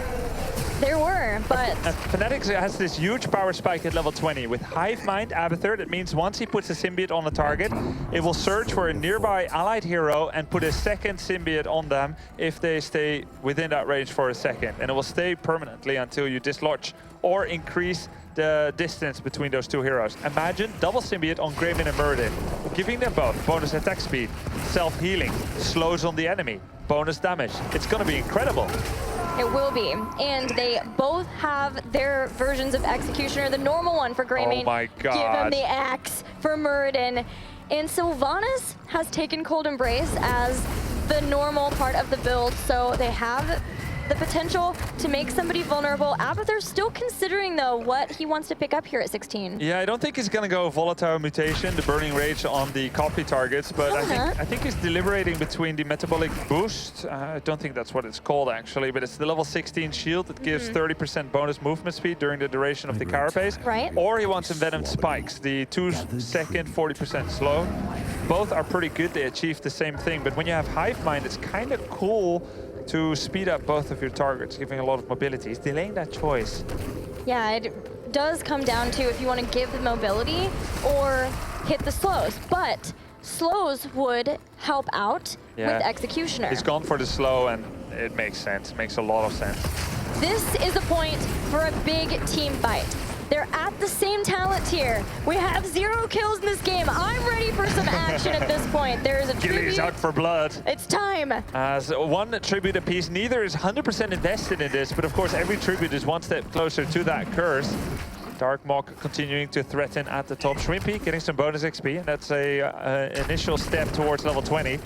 There were, but... Fnatic has this huge power spike at level 20. With Hive Mind Abathur, that means once he puts a symbiote on a target, it will search for a nearby allied hero and put a second symbiote on them if they stay within that range for a second. And it will stay permanently until you dislodge or increase the distance between those 2 heroes. Imagine double symbiote on Greymane and Muradin, giving them both bonus attack speed, self-healing, slows on the enemy, bonus damage. It's gonna be incredible. It will be, and they both have their versions of Executioner. The normal one for Greymane. Oh my god. Give him the axe for Muradin. And Sylvanas has taken Cold Embrace as the normal part of the build, so they have the potential to make somebody vulnerable. Abathur's still considering, though, what he wants to pick up here at 16. Yeah, I don't think he's going to go Volatile Mutation, the Burning Rage on the copy targets, but I think he's deliberating between the Metabolic Boost. I don't think that's what it's called, actually, but it's the level 16 shield that gives 30% bonus movement speed during the duration of the carapace. Right. Or he wants Envenomed Spikes, the 2-second 40% slow. Both are pretty good. They achieve the same thing, but when you have Hive Mind, it's kind of cool to speed up both of your targets, giving a lot of mobility. He's delaying that choice. Yeah, it does come down to if you want to give the mobility or hit the slows, but slows would help out with Executioner. He's gone for the slow, and it makes sense. It makes a lot of sense. This is a point for a big team fight. They're at the same talent tier. We have 0 kills in this game. I'm ready for some action at this point. There is a Gilly's tribute. out for blood. It's time. As one tribute apiece, neither is 100% invested in this, but of course every tribute is one step closer to that curse. Dark Mok continuing to threaten at the top. Shrimpy getting some bonus XP, and that's a initial step towards level 20.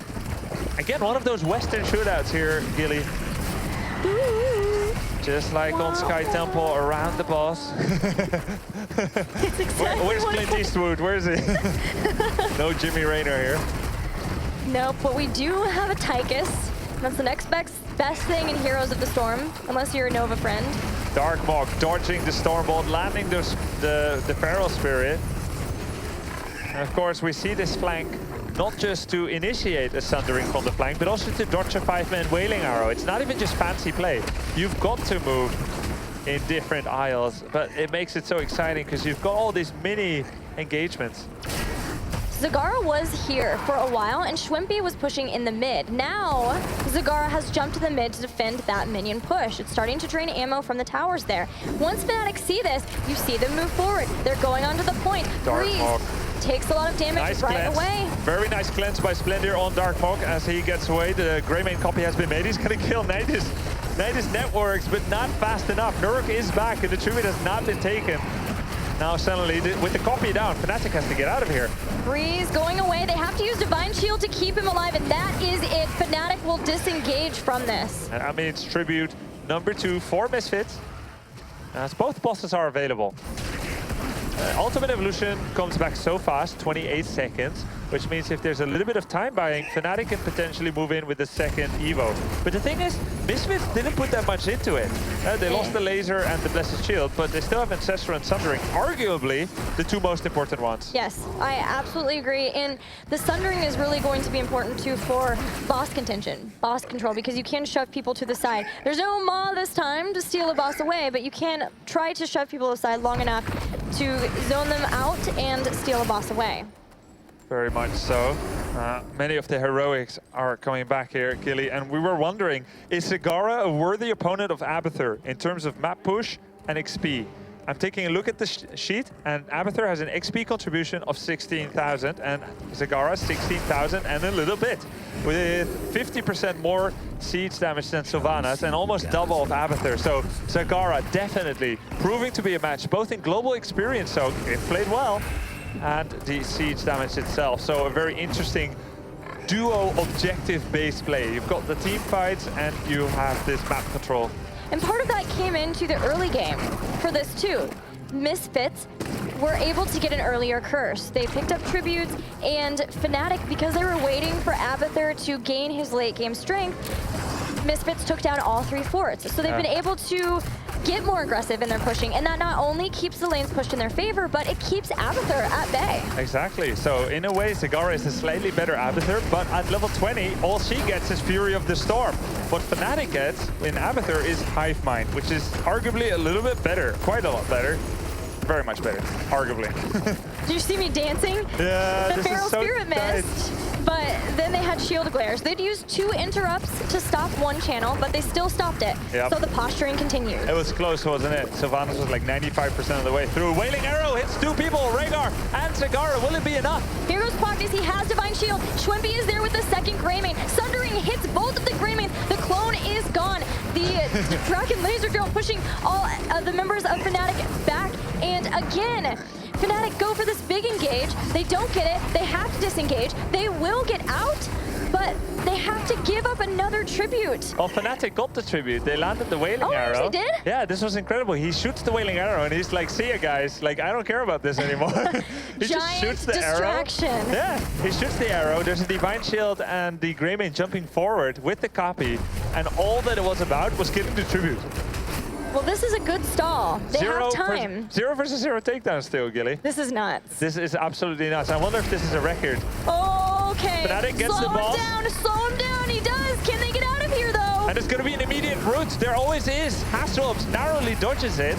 Again, one of those Western shootouts here, Gilly. Just like on Sky Temple, around the boss. It's exactly Where's what Clint Eastwood? Where is he? No Jimmy Rayner here. Nope, but we do have a Tychus. That's the next best thing in Heroes of the Storm, unless you're a Nova friend. Dark Mok dodging the Stormbolt, landing the Feral Spirit. And of course, we see this flank not just to initiate a Sundering from the flank, but also to dodge a 5-man Wailing Arrow. It's not even just fancy play. You've got to move in different aisles, but it makes it so exciting because you've got all these mini engagements. Zagara was here for a while, and Shwimpy was pushing in the mid. Now, Zagara has jumped to the mid to defend that minion push. It's starting to drain ammo from the towers there. Once Fnatic see this, you see them move forward. They're going onto the point. Dark Mok takes a lot of damage nice right cleanse. away. Very nice cleanse by Splendor on Dark Mok as he gets away. The Greymane copy has been made. He's going to kill Nidus. Nidus networks, but not fast enough. Nurk is back, and the tribute has not been taken. Now suddenly, with the copy down, Fnatic has to get out of here. Breeze going away. They have to use Divine Shield to keep him alive, and that is it. Fnatic will disengage from this. And I mean, it's tribute number 2 for Misfits, as both bosses are available. Ultimate Evolution comes back so fast, 28 seconds, which means if there's a little bit of time buying, Fnatic can potentially move in with the second Evo. But the thing is, Misfits didn't put that much into it. They lost the Laser and the Blessed Shield, but they still have Ancestral and Sundering, arguably the 2 most important ones. Yes, I absolutely agree. And the Sundering is really going to be important too for boss contention, boss control, because you can shove people to the side. There's no Maw this time to steal a boss away, but you can try to shove people aside long enough to zone them out and steal a boss away. Very much so. Many of the heroics are coming back here, Gilly, and we were wondering, is Zagara a worthy opponent of Abathur in terms of map push and XP? I'm taking a look at the sheet, and Abathur has an XP contribution of 16,000, and Zagara 16,000 and a little bit, with 50% more siege damage than Sylvanas and almost double of Abathur. So Zagara definitely proving to be a match, both in global experience, so it played well, and the siege damage itself. So a very interesting duo objective-based play. You've got the team fights and you have this map control. And part of that came into the early game for this too. Misfits were able to get an earlier curse. They picked up tributes, and Fnatic, because they were waiting for Abathur to gain his late game strength, Misfits took down all 3 forts. So they've been able to get more aggressive in their pushing, and that not only keeps the lanes pushed in their favor, but it keeps Abathur at bay. Exactly. So in a way, Zagara is a slightly better Abathur, but at level 20, all she gets is Fury of the Storm. What Fnatic gets in Abathur is Hive Mind, which is arguably a little bit better, quite a lot better. Very much better, arguably. Do you see me dancing? Yeah, the this Feral is so Spirit tight. missed, but then they had shield glares. They'd used 2 interrupts to stop one channel, but they still stopped it. Yep. So the posturing continued. It was close, wasn't it? Sylvanas was like 95% of the way through. Wailing Arrow hits 2 people, Rhaegar and Zagara. Will it be enough? Here goes Quagnis, he has Divine Shield. Shwimpy is there with the second Greymane. Sundering hits both of the Greymanes. The clone is gone. The Dragon Laser Drill pushing all the members of Fnatic back. And again, Fnatic go for this big engage. They don't get it. They have to disengage. They will get out, but they have to give up another tribute. Well, Fnatic got the tribute. They landed the Wailing Arrow. Oh, they did? Yeah, this was incredible. He shoots the Wailing Arrow and he's like, see ya, guys. Like, I don't care about this anymore. He just shoots the distraction. arrow. Yeah, he shoots the arrow. There's a Divine Shield and the Greymane jumping forward with the copy. And all that it was about was getting the tribute. Well, this is a good stall. They have time. 0 versus 0 takedown still, Gilly. This is nuts. This is absolutely nuts. I wonder if this is a record. Okay. Fnatic gets slow the ball. him down, slow him down. He does. Can they get out of here, though? And it's going to be an immediate route. There always is. Hasselhoff narrowly dodges it.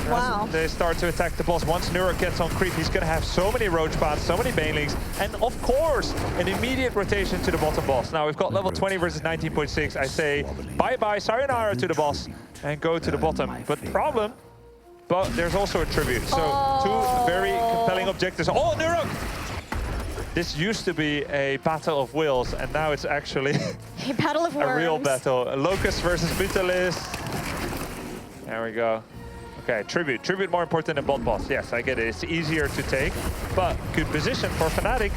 Wow. They start to attack the boss. Once Nurk gets on creep, he's going to have so many roach paths, so many banelings, and of course, an immediate rotation to the bottom boss. Now we've got level 20 versus 19.6. I say bye-bye, sayonara to the boss, and go to the bottom. But problem, but there's also a tribute. So two very compelling objectives. Oh, Nurok! This used to be a battle of wills, and now it's actually A battle of worms. a real battle. Locust versus Vitalis. There we go. Okay, tribute. Tribute more important than bot boss. Yes, I get it. It's easier to take, but good position for Fnatic.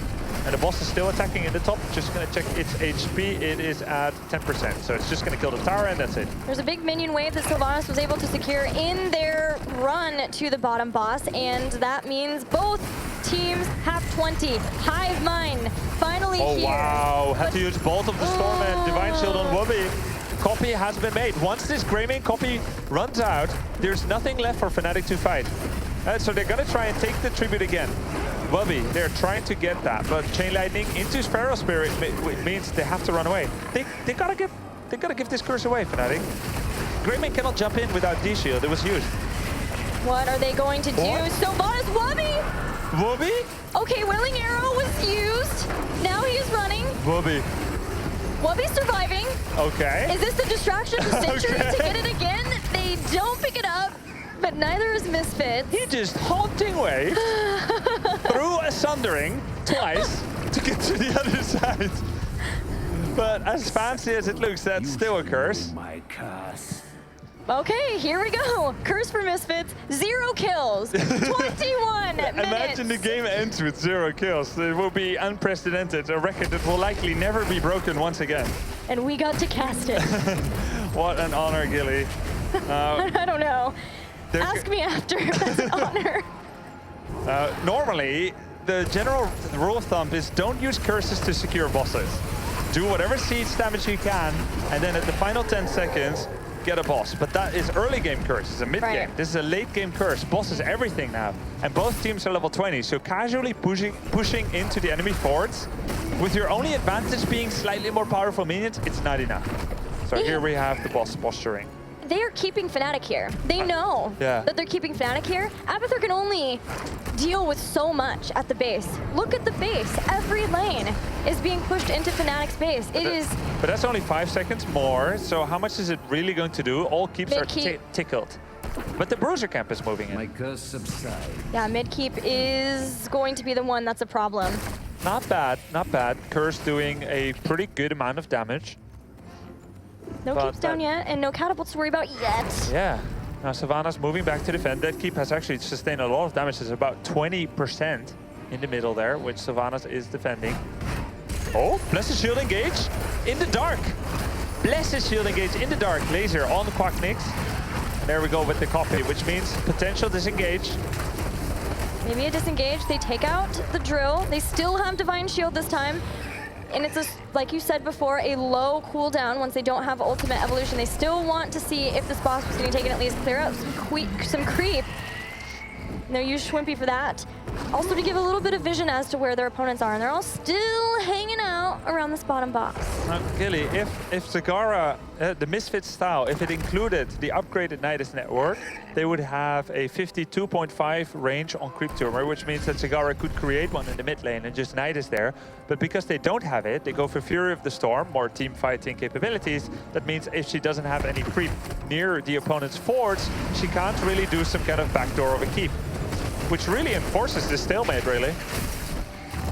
And the boss is still attacking in the top. Just gonna check its HP. It is at 10%. So it's just gonna kill the tower and that's it. There's a big minion wave that Sylvanas was able to secure in their run to the bottom boss. And that means both teams have 20. Hive Mind finally Oh, here. wow. Had to use Bolt of the Storm and Divine Shield on Wubby. Copy has been made. Once this Greymane copy runs out, there's nothing left for Fnatic to fight. So they're gonna try and take the tribute again. Wubby, they're trying to get that, but Chain Lightning into Feral Spirit means they have to run away. They gotta give this curse away, Fnatic. Greymane cannot jump in without D-Shield. It was used. What are they going to do? What? Sylvanas, Wubby! Wubby? Okay, Willing Arrow was used. Now he is running. Wubby. Wubby's surviving. Okay. Is this the distraction of the Century Okay. to get it again? They don't pick it up, but neither is Misfits. He just haunting wave through a Sundering twice to get to the other side. But as fancy as it looks, that's still a curse. My curse. Okay, here we go. Curse for Misfits, 0 kills, 21 minutes. Imagine the game ends with 0 kills. It will be unprecedented, a record that will likely never be broken once again. And we got to cast it. What an honor, Gilly. I don't know. There- Ask me after if that's an honor. Normally, the general rule of thumb is don't use curses to secure bosses. Do whatever siege damage you can, and then at the final 10 seconds, get a boss. But that is early game curse, it's a mid game. Right. This is a late game curse. Boss is everything now. And both teams are level 20, so casually pushing into the enemy forts, with your only advantage being slightly more powerful minions, it's not enough. So here we have the boss posturing. They are keeping Fnatic here. They know Yeah. that they're keeping Fnatic here. Abathur can only deal with so much at the base. Look at the base. Every lane is being pushed into Fnatic's base. It is But that's only 5 seconds more, so how much is it really going to do? All keeps are Mid-keep. tickled. But the Bruiser camp is moving My in. curse subsides. Yeah, mid-keep is going to be the one that's a problem. Not bad, not bad. Curse doing a pretty good amount of damage. No But keeps down yet, and no catapults to worry about yet. Yeah. Now Savannah's moving back to defend. That keep has actually sustained a lot of damage. It's about 20% in the middle there, which Savannah is defending. Oh, Blessed Shield engage in the dark. Blessed Shield engage in the dark. Laser on the Quack Nix. And there we go with the copy, which means potential disengage. Maybe a disengage. They take out the drill. They still have Divine Shield this time. And it's, like you said before, a low cooldown once they don't have Ultimate Evolution. They still want to see if this boss was getting taken, at least clear out some creep. And they'll use Schwimpy for that. Also to give a little bit of vision as to where their opponents are. And they're all still hanging out around this bottom box. Now, Gilly, if Zagara, the Misfits style, if it included the upgraded Nidus network, they would have a 52.5 range on Creep Tumor, which means that Zagara could create one in the mid lane and just Nidus there. But because they don't have it, they go for Fury of the Storm, more team fighting capabilities. That means if she doesn't have any creep near the opponent's forts, she can't really do some kind of backdoor of a keep, which really enforces this stalemate, really.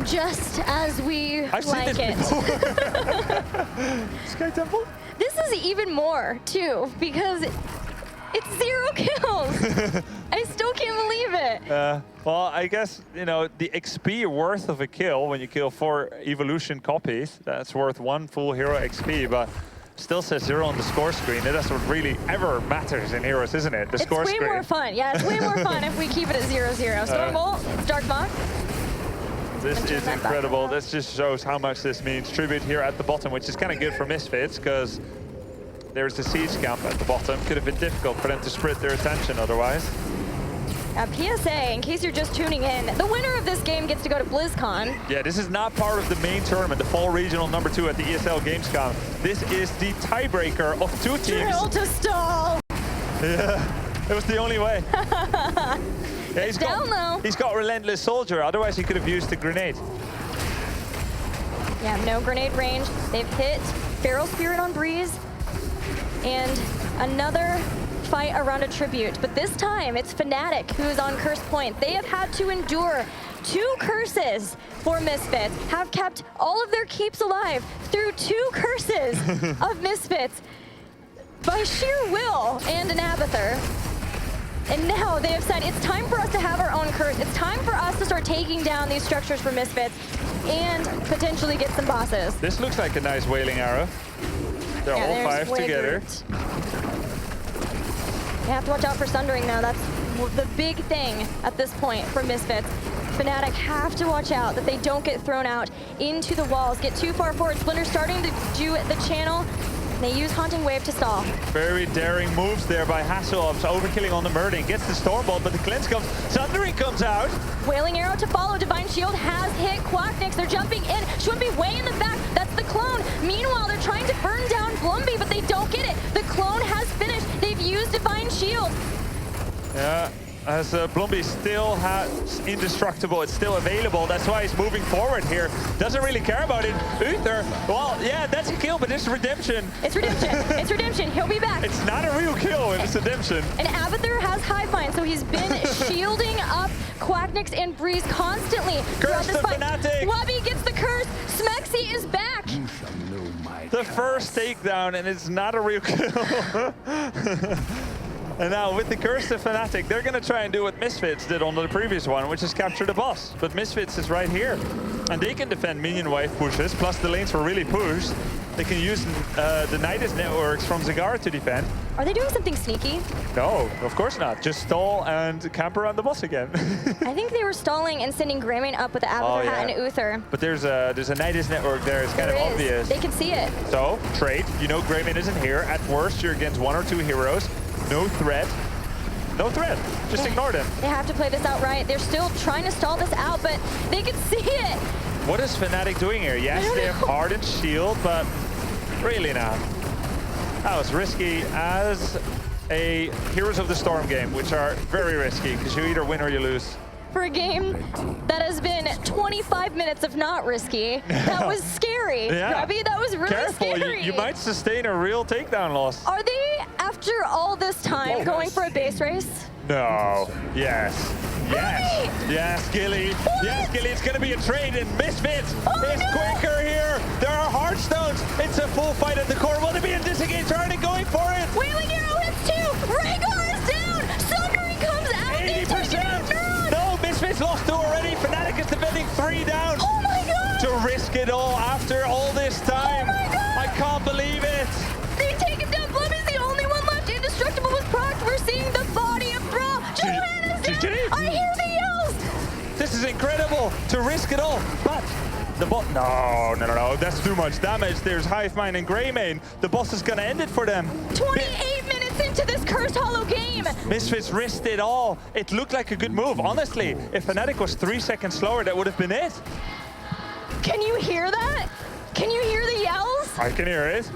Just as we I've seen like this it. Sky Temple? This is even more, too, because it's 0 kills. I still can't believe it. Well, I guess, you know, the XP worth of a kill when you kill 4 evolution copies, that's worth 1 full hero XP, but still says 0 on the score screen. That's what really ever matters in Heroes, isn't it? The score It's way screen. more fun. Yeah, it's way more fun if we keep it at 0-0. Stormbolt, it's Dark Mock. This Turn is that back incredible. on. This just shows how much this means. Tribute here at the bottom, which is kind of good for Misfits, because there's the siege camp at the bottom. Could have been difficult for them to split their attention otherwise. PSA, in case you're just tuning in, the winner of this game gets to go to BlizzCon. Yeah, this is not part of the main tournament, the fall regional #2 at the ESL Gamescom. This is the tiebreaker of 2 teams. Drill to stall. Yeah, it was the only way. Yeah, he's down, though. He's got Relentless Soldier, otherwise he could have used the grenade. Yeah, no grenade range. They've hit Feral Spirit on Breeze. And another fight around a tribute, but this time it's Fnatic who is on curse point. They have had to endure 2 curses for Misfits, have kept all of their keeps alive through 2 curses of Misfits by sheer will and an Abathur. And now they have said, it's time for us to have our own curse. It's time for us to start taking down these structures for Misfits and potentially get some bosses. This looks like a nice whaling arrow. They're all 5 together. You have to watch out for sundering now. That's the big thing at this point for Misfits. Fnatic have to watch out that they don't get thrown out into the walls, get too far forward. Splinter's starting to do the channel. They use Haunting Wave to stall. Very daring moves there by Hasselhoff's overkilling on the Murding. Gets the Stormbolt, but the cleanse comes. Sundering comes out. Wailing Arrow to follow. Divine Shield has hit Quacknix. They're jumping in. Shwimpy way in the back. That's the clone. Meanwhile, they're trying to burn down Blumby, but they don't get it. The clone has finished. They've used Divine Shield. Yeah. As Blumby still has Indestructible, it's still available. That's why he's moving forward here. Doesn't really care about it. Uther, well, yeah, that's a kill, but it's redemption. It's redemption. It's redemption. He'll be back. It's not a real kill, it's redemption. And Abathur has high find, so he's been shielding up Quacknix and Breeze constantly throughout Curse this to fight. Fnatic. Wubby gets the curse. Smexy is back. The first takedown, and it's not a real kill. And now with the curse to Fnatic, they're going to try and do what Misfits did on the previous one, which is capture the boss. But Misfits is right here. And they can defend minion wave pushes, plus the lanes were really pushed. They can use the Nidus networks from Zagara to defend. Are they doing something sneaky? No, of course not. Just stall and camp around the boss again. I think they were stalling and sending Greymane up with the Abathur hat and Uther. But there's a Nidus network there. It's kind of obvious. They can see it. So, trade. You know Greymane isn't here. At worst, you're against 1 or 2 heroes. No threat. No threat. Just ignore them. They have to play this out right. They're still trying to stall this out, but they can see it. What is Fnatic doing here? Yes, they have Ardent Shield, but really not. That was risky as a Heroes of the Storm game, which are very risky because you either win or you lose. For a game that has been 25 minutes of not risky, that was scary. Yeah. Robbie, that was really Careful, scary. you might sustain a real takedown loss. Are they, after all this time, going for a base race? No. Yes. Yes. Hey! Yes, Gilly. What? Yes, Gilly. It's going to be a trade, and Misfits is quicker here. There are Heartstones. It's a full fight at the core. Will it be a disengage? Target going for it. Wailing Arrow hits 2. Rhaegar is down. Sundering comes out. They took it out. No, Misfits lost 2 already. Fnatic is defending 3 down. Oh my god. To risk it all after all this time. Oh my god. I can't believe it. They take him down. Blum is the only one left. Indestructible was procced. We're seeing the body of Brawl. Johanna's down. I hear the yells. This is incredible to risk it all, but the bot. No. That's too much damage. There's Hivemine and Greymane. The boss is gonna end it for them. 28 minutes into this cursed hollow game. Misfits risked it all. It looked like a good move. Honestly, if Fnatic was 3 seconds slower, that would have been it. Can you hear that? Can you hear the yells? I can hear it.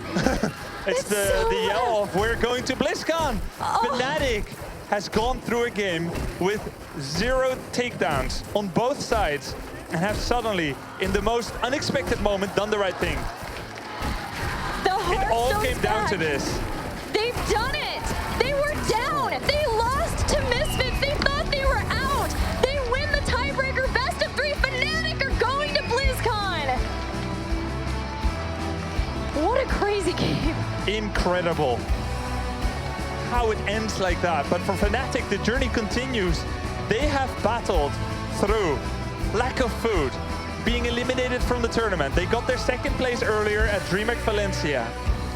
It's so the yell of we're going to BlizzCon. Fnatic has gone through a game with 0 takedowns on both sides and have suddenly, in the most unexpected moment, done the right thing. It all came down to this. They've done it. They were down. They lost to Misfits. They thought they were out. They win the tiebreaker. Best of 3. Fnatic are going to BlizzCon. What a crazy game. Incredible how it ends like that. But for Fnatic, the journey continues. They have battled through lack of food, being eliminated from the tournament. They got their 2nd place earlier at DreamHack Valencia.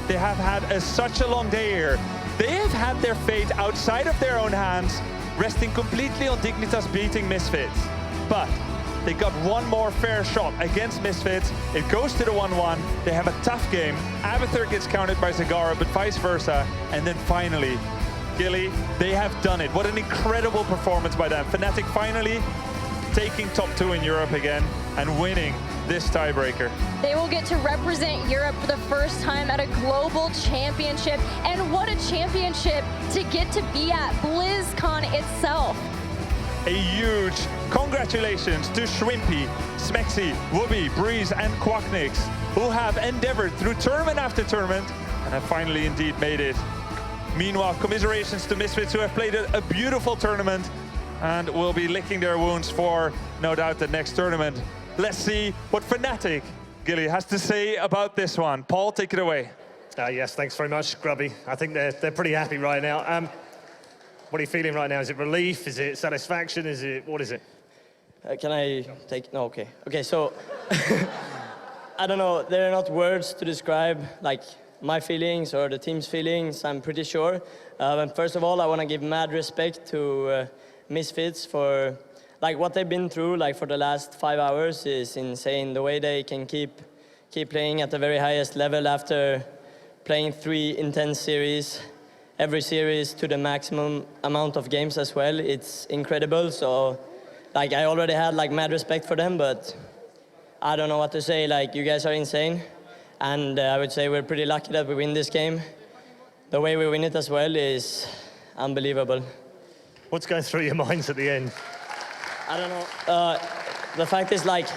They have had such a long day here. They have had their fate outside of their own hands, resting completely on Dignitas beating Misfits. But they got one more fair shot against Misfits. It goes to the 1-1. They have a tough game. Abathur gets counted by Zagara, but vice versa. And then finally, Gilly, they have done it. What an incredible performance by them. Fnatic finally taking top 2 in Europe again and winning this tiebreaker. They will get to represent Europe for the first time at a global championship. And what a championship to get to be at BlizzCon itself. A huge congratulations to Shwimpy, Smexy, Wubby, Breeze, and Quacknix, who have endeavored through tournament after tournament and have finally indeed made it Meanwhile, commiserations to Misfits, who have played a beautiful tournament and will be licking their wounds for, no doubt, the next tournament. Let's see what Fnatic, Gilly, has to say about this one. Paul, take it away. Yes, thanks very much, Grubby. I think they're pretty happy right now. What are you feeling right now? Is it relief? Is it satisfaction? What is it? Can I take? No, okay. Okay, so I don't know. There are not words to describe like my feelings or the team's feelings. I'm pretty sure. But first of all, I want to give mad respect to Misfits for like what they've been through. Like for the last 5 hours is insane. The way they can keep playing at the very highest level after playing 3 intense series, every series to the maximum amount of games as well. It's incredible. So, like, I already had like mad respect for them, but I don't know what to say. Like, you guys are insane, and I would say we're pretty lucky that we win this game. The way we win it as well is unbelievable. What's going through your minds at the end? I don't know. The fact is, like,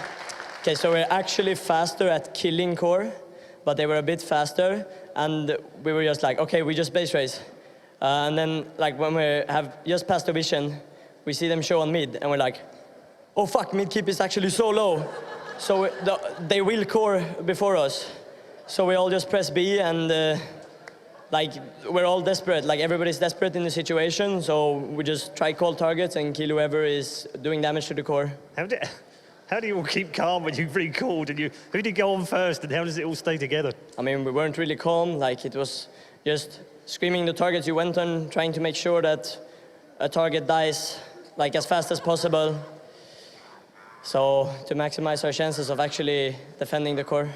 okay, so we're actually faster at killing core, but they were a bit faster, and we were just like, okay, we just base race. And then, like, when we have just passed the vision, we see them show on mid, and we're like, oh fuck, mid keep is actually so low. So they will core before us. So we all just press B, and like, we're all desperate. Like, everybody's desperate in the situation, so we just try call targets and kill whoever is doing damage to the core. How do you all keep calm when you've recalled? And who did go on first, and how does it all stay together? I mean, we weren't really calm. Like, it was just screaming the targets you went on, trying to make sure that a target dies like as fast as possible. So to maximize our chances of actually defending the core.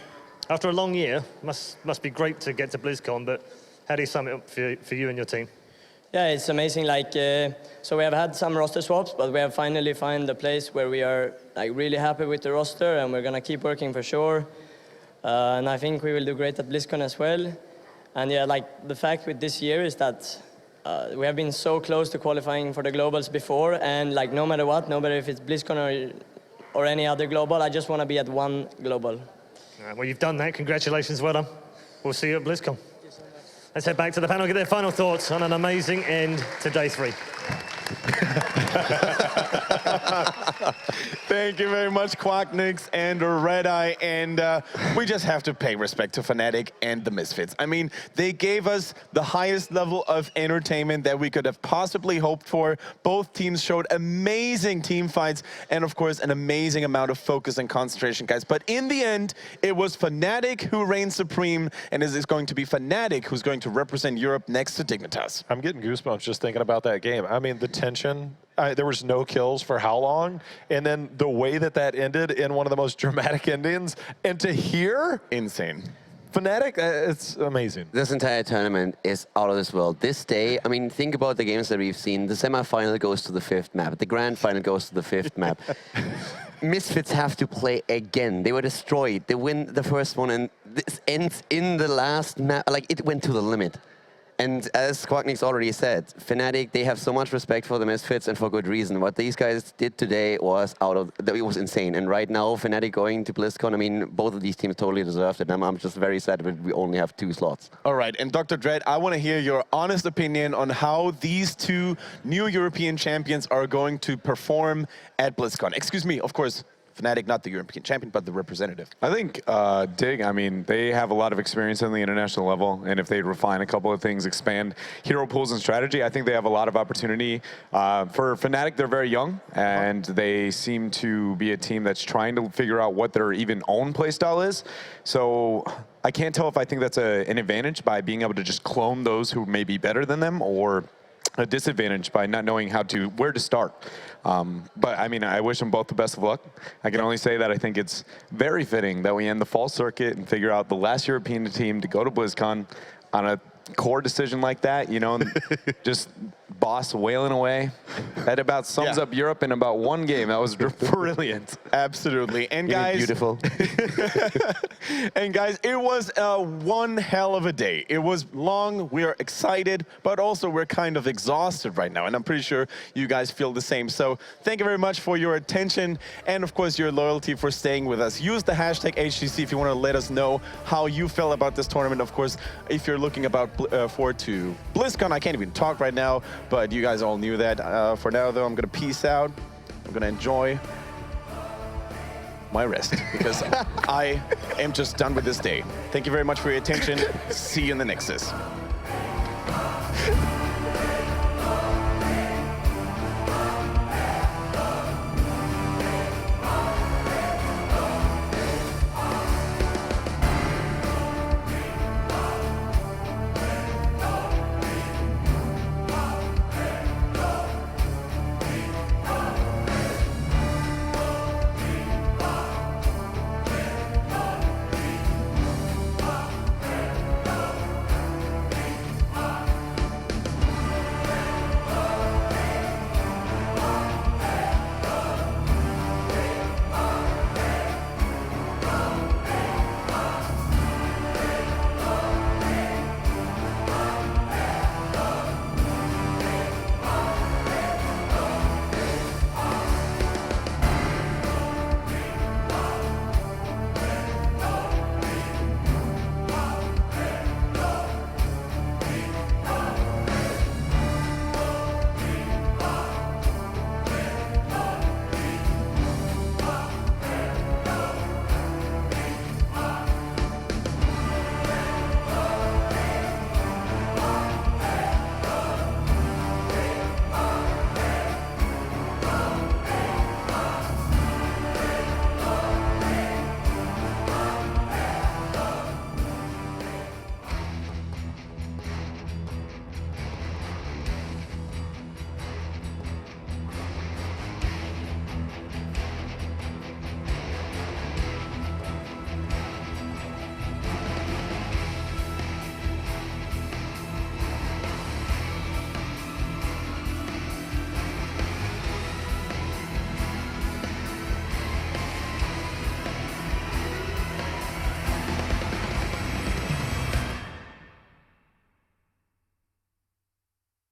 After a long year, must be great to get to BlizzCon, but how do you sum it up for you and your team? Yeah, it's amazing. Like, so we have had some roster swaps, but we have finally found a place where we are like really happy with the roster, and we're gonna keep working for sure. And I think we will do great at BlizzCon as well. And yeah, like the fact with this year is that we have been so close to qualifying for the globals before, and like no matter what, no matter if it's BlizzCon or any other global, I just want to be at one global. All right, well, you've done that. Congratulations, well done. We'll see you at BlizzCon. Let's head back to the panel, get their final thoughts on an amazing end to day 3. Thank you very much, Quacknix and Red Eye, and we just have to pay respect to Fnatic and the Misfits. I mean, they gave us the highest level of entertainment that we could have possibly hoped for. Both teams showed amazing team fights and, of course, an amazing amount of focus and concentration, guys. But in the end, it was Fnatic who reigned supreme, and it is going to be Fnatic who's going to represent Europe next to Dignitas. I'm getting goosebumps just thinking about that game. I mean, the tension, there was no kills for how long? And then the way that ended in one of the most dramatic endings, and to hear, insane. Fnatic, it's amazing. This entire tournament is out of this world. This day, I mean, think about the games that we've seen. The semifinal goes to the 5th map. The grand final goes to the 5th map. Misfits have to play again. They were destroyed. They win the first one, and this ends in the last map. Like, it went to the limit. And as Quacknix already said, Fnatic, they have so much respect for the Misfits, and for good reason. What these guys did today was it was insane. And right now, Fnatic going to BlizzCon, I mean, both of these teams totally deserved it. I'm just very sad that we only have 2 slots. All right, and Dr. Dread, I want to hear your honest opinion on how these 2 new European champions are going to perform at BlizzCon. Excuse me, of course, Fnatic, not the European champion, but the representative. I think Dig, I mean, they have a lot of experience on the international level, and if they refine a couple of things, expand hero pools and strategy, I think they have a lot of opportunity. For Fnatic, they're very young, and they seem to be a team that's trying to figure out what their even own playstyle is. So I can't tell if I think that's an advantage by being able to just clone those who may be better than them, or a disadvantage by not knowing where to start. But I mean, I wish them both the best of luck. I can only say that I think it's very fitting that we end the fall circuit and figure out the last European team to go to BlizzCon on a core decision like that, you know, just Boss wailing away. That about sums up Europe in about one game. That was brilliant. Absolutely. And You mean guys, beautiful. and guys, it was one hell of a day. It was long, we are excited, but also we're kind of exhausted right now. And I'm pretty sure you guys feel the same. So thank you very much for your attention and of course your loyalty for staying with us. Use the hashtag HGC if you want to let us know how you felt about this tournament. Of course, if you're looking forward to BlizzCon, I can't even talk right now, but you guys all knew that. For now, though, I'm going to peace out. I'm going to enjoy my rest because I am just done with this day. Thank you very much for your attention. See you in the Nexus.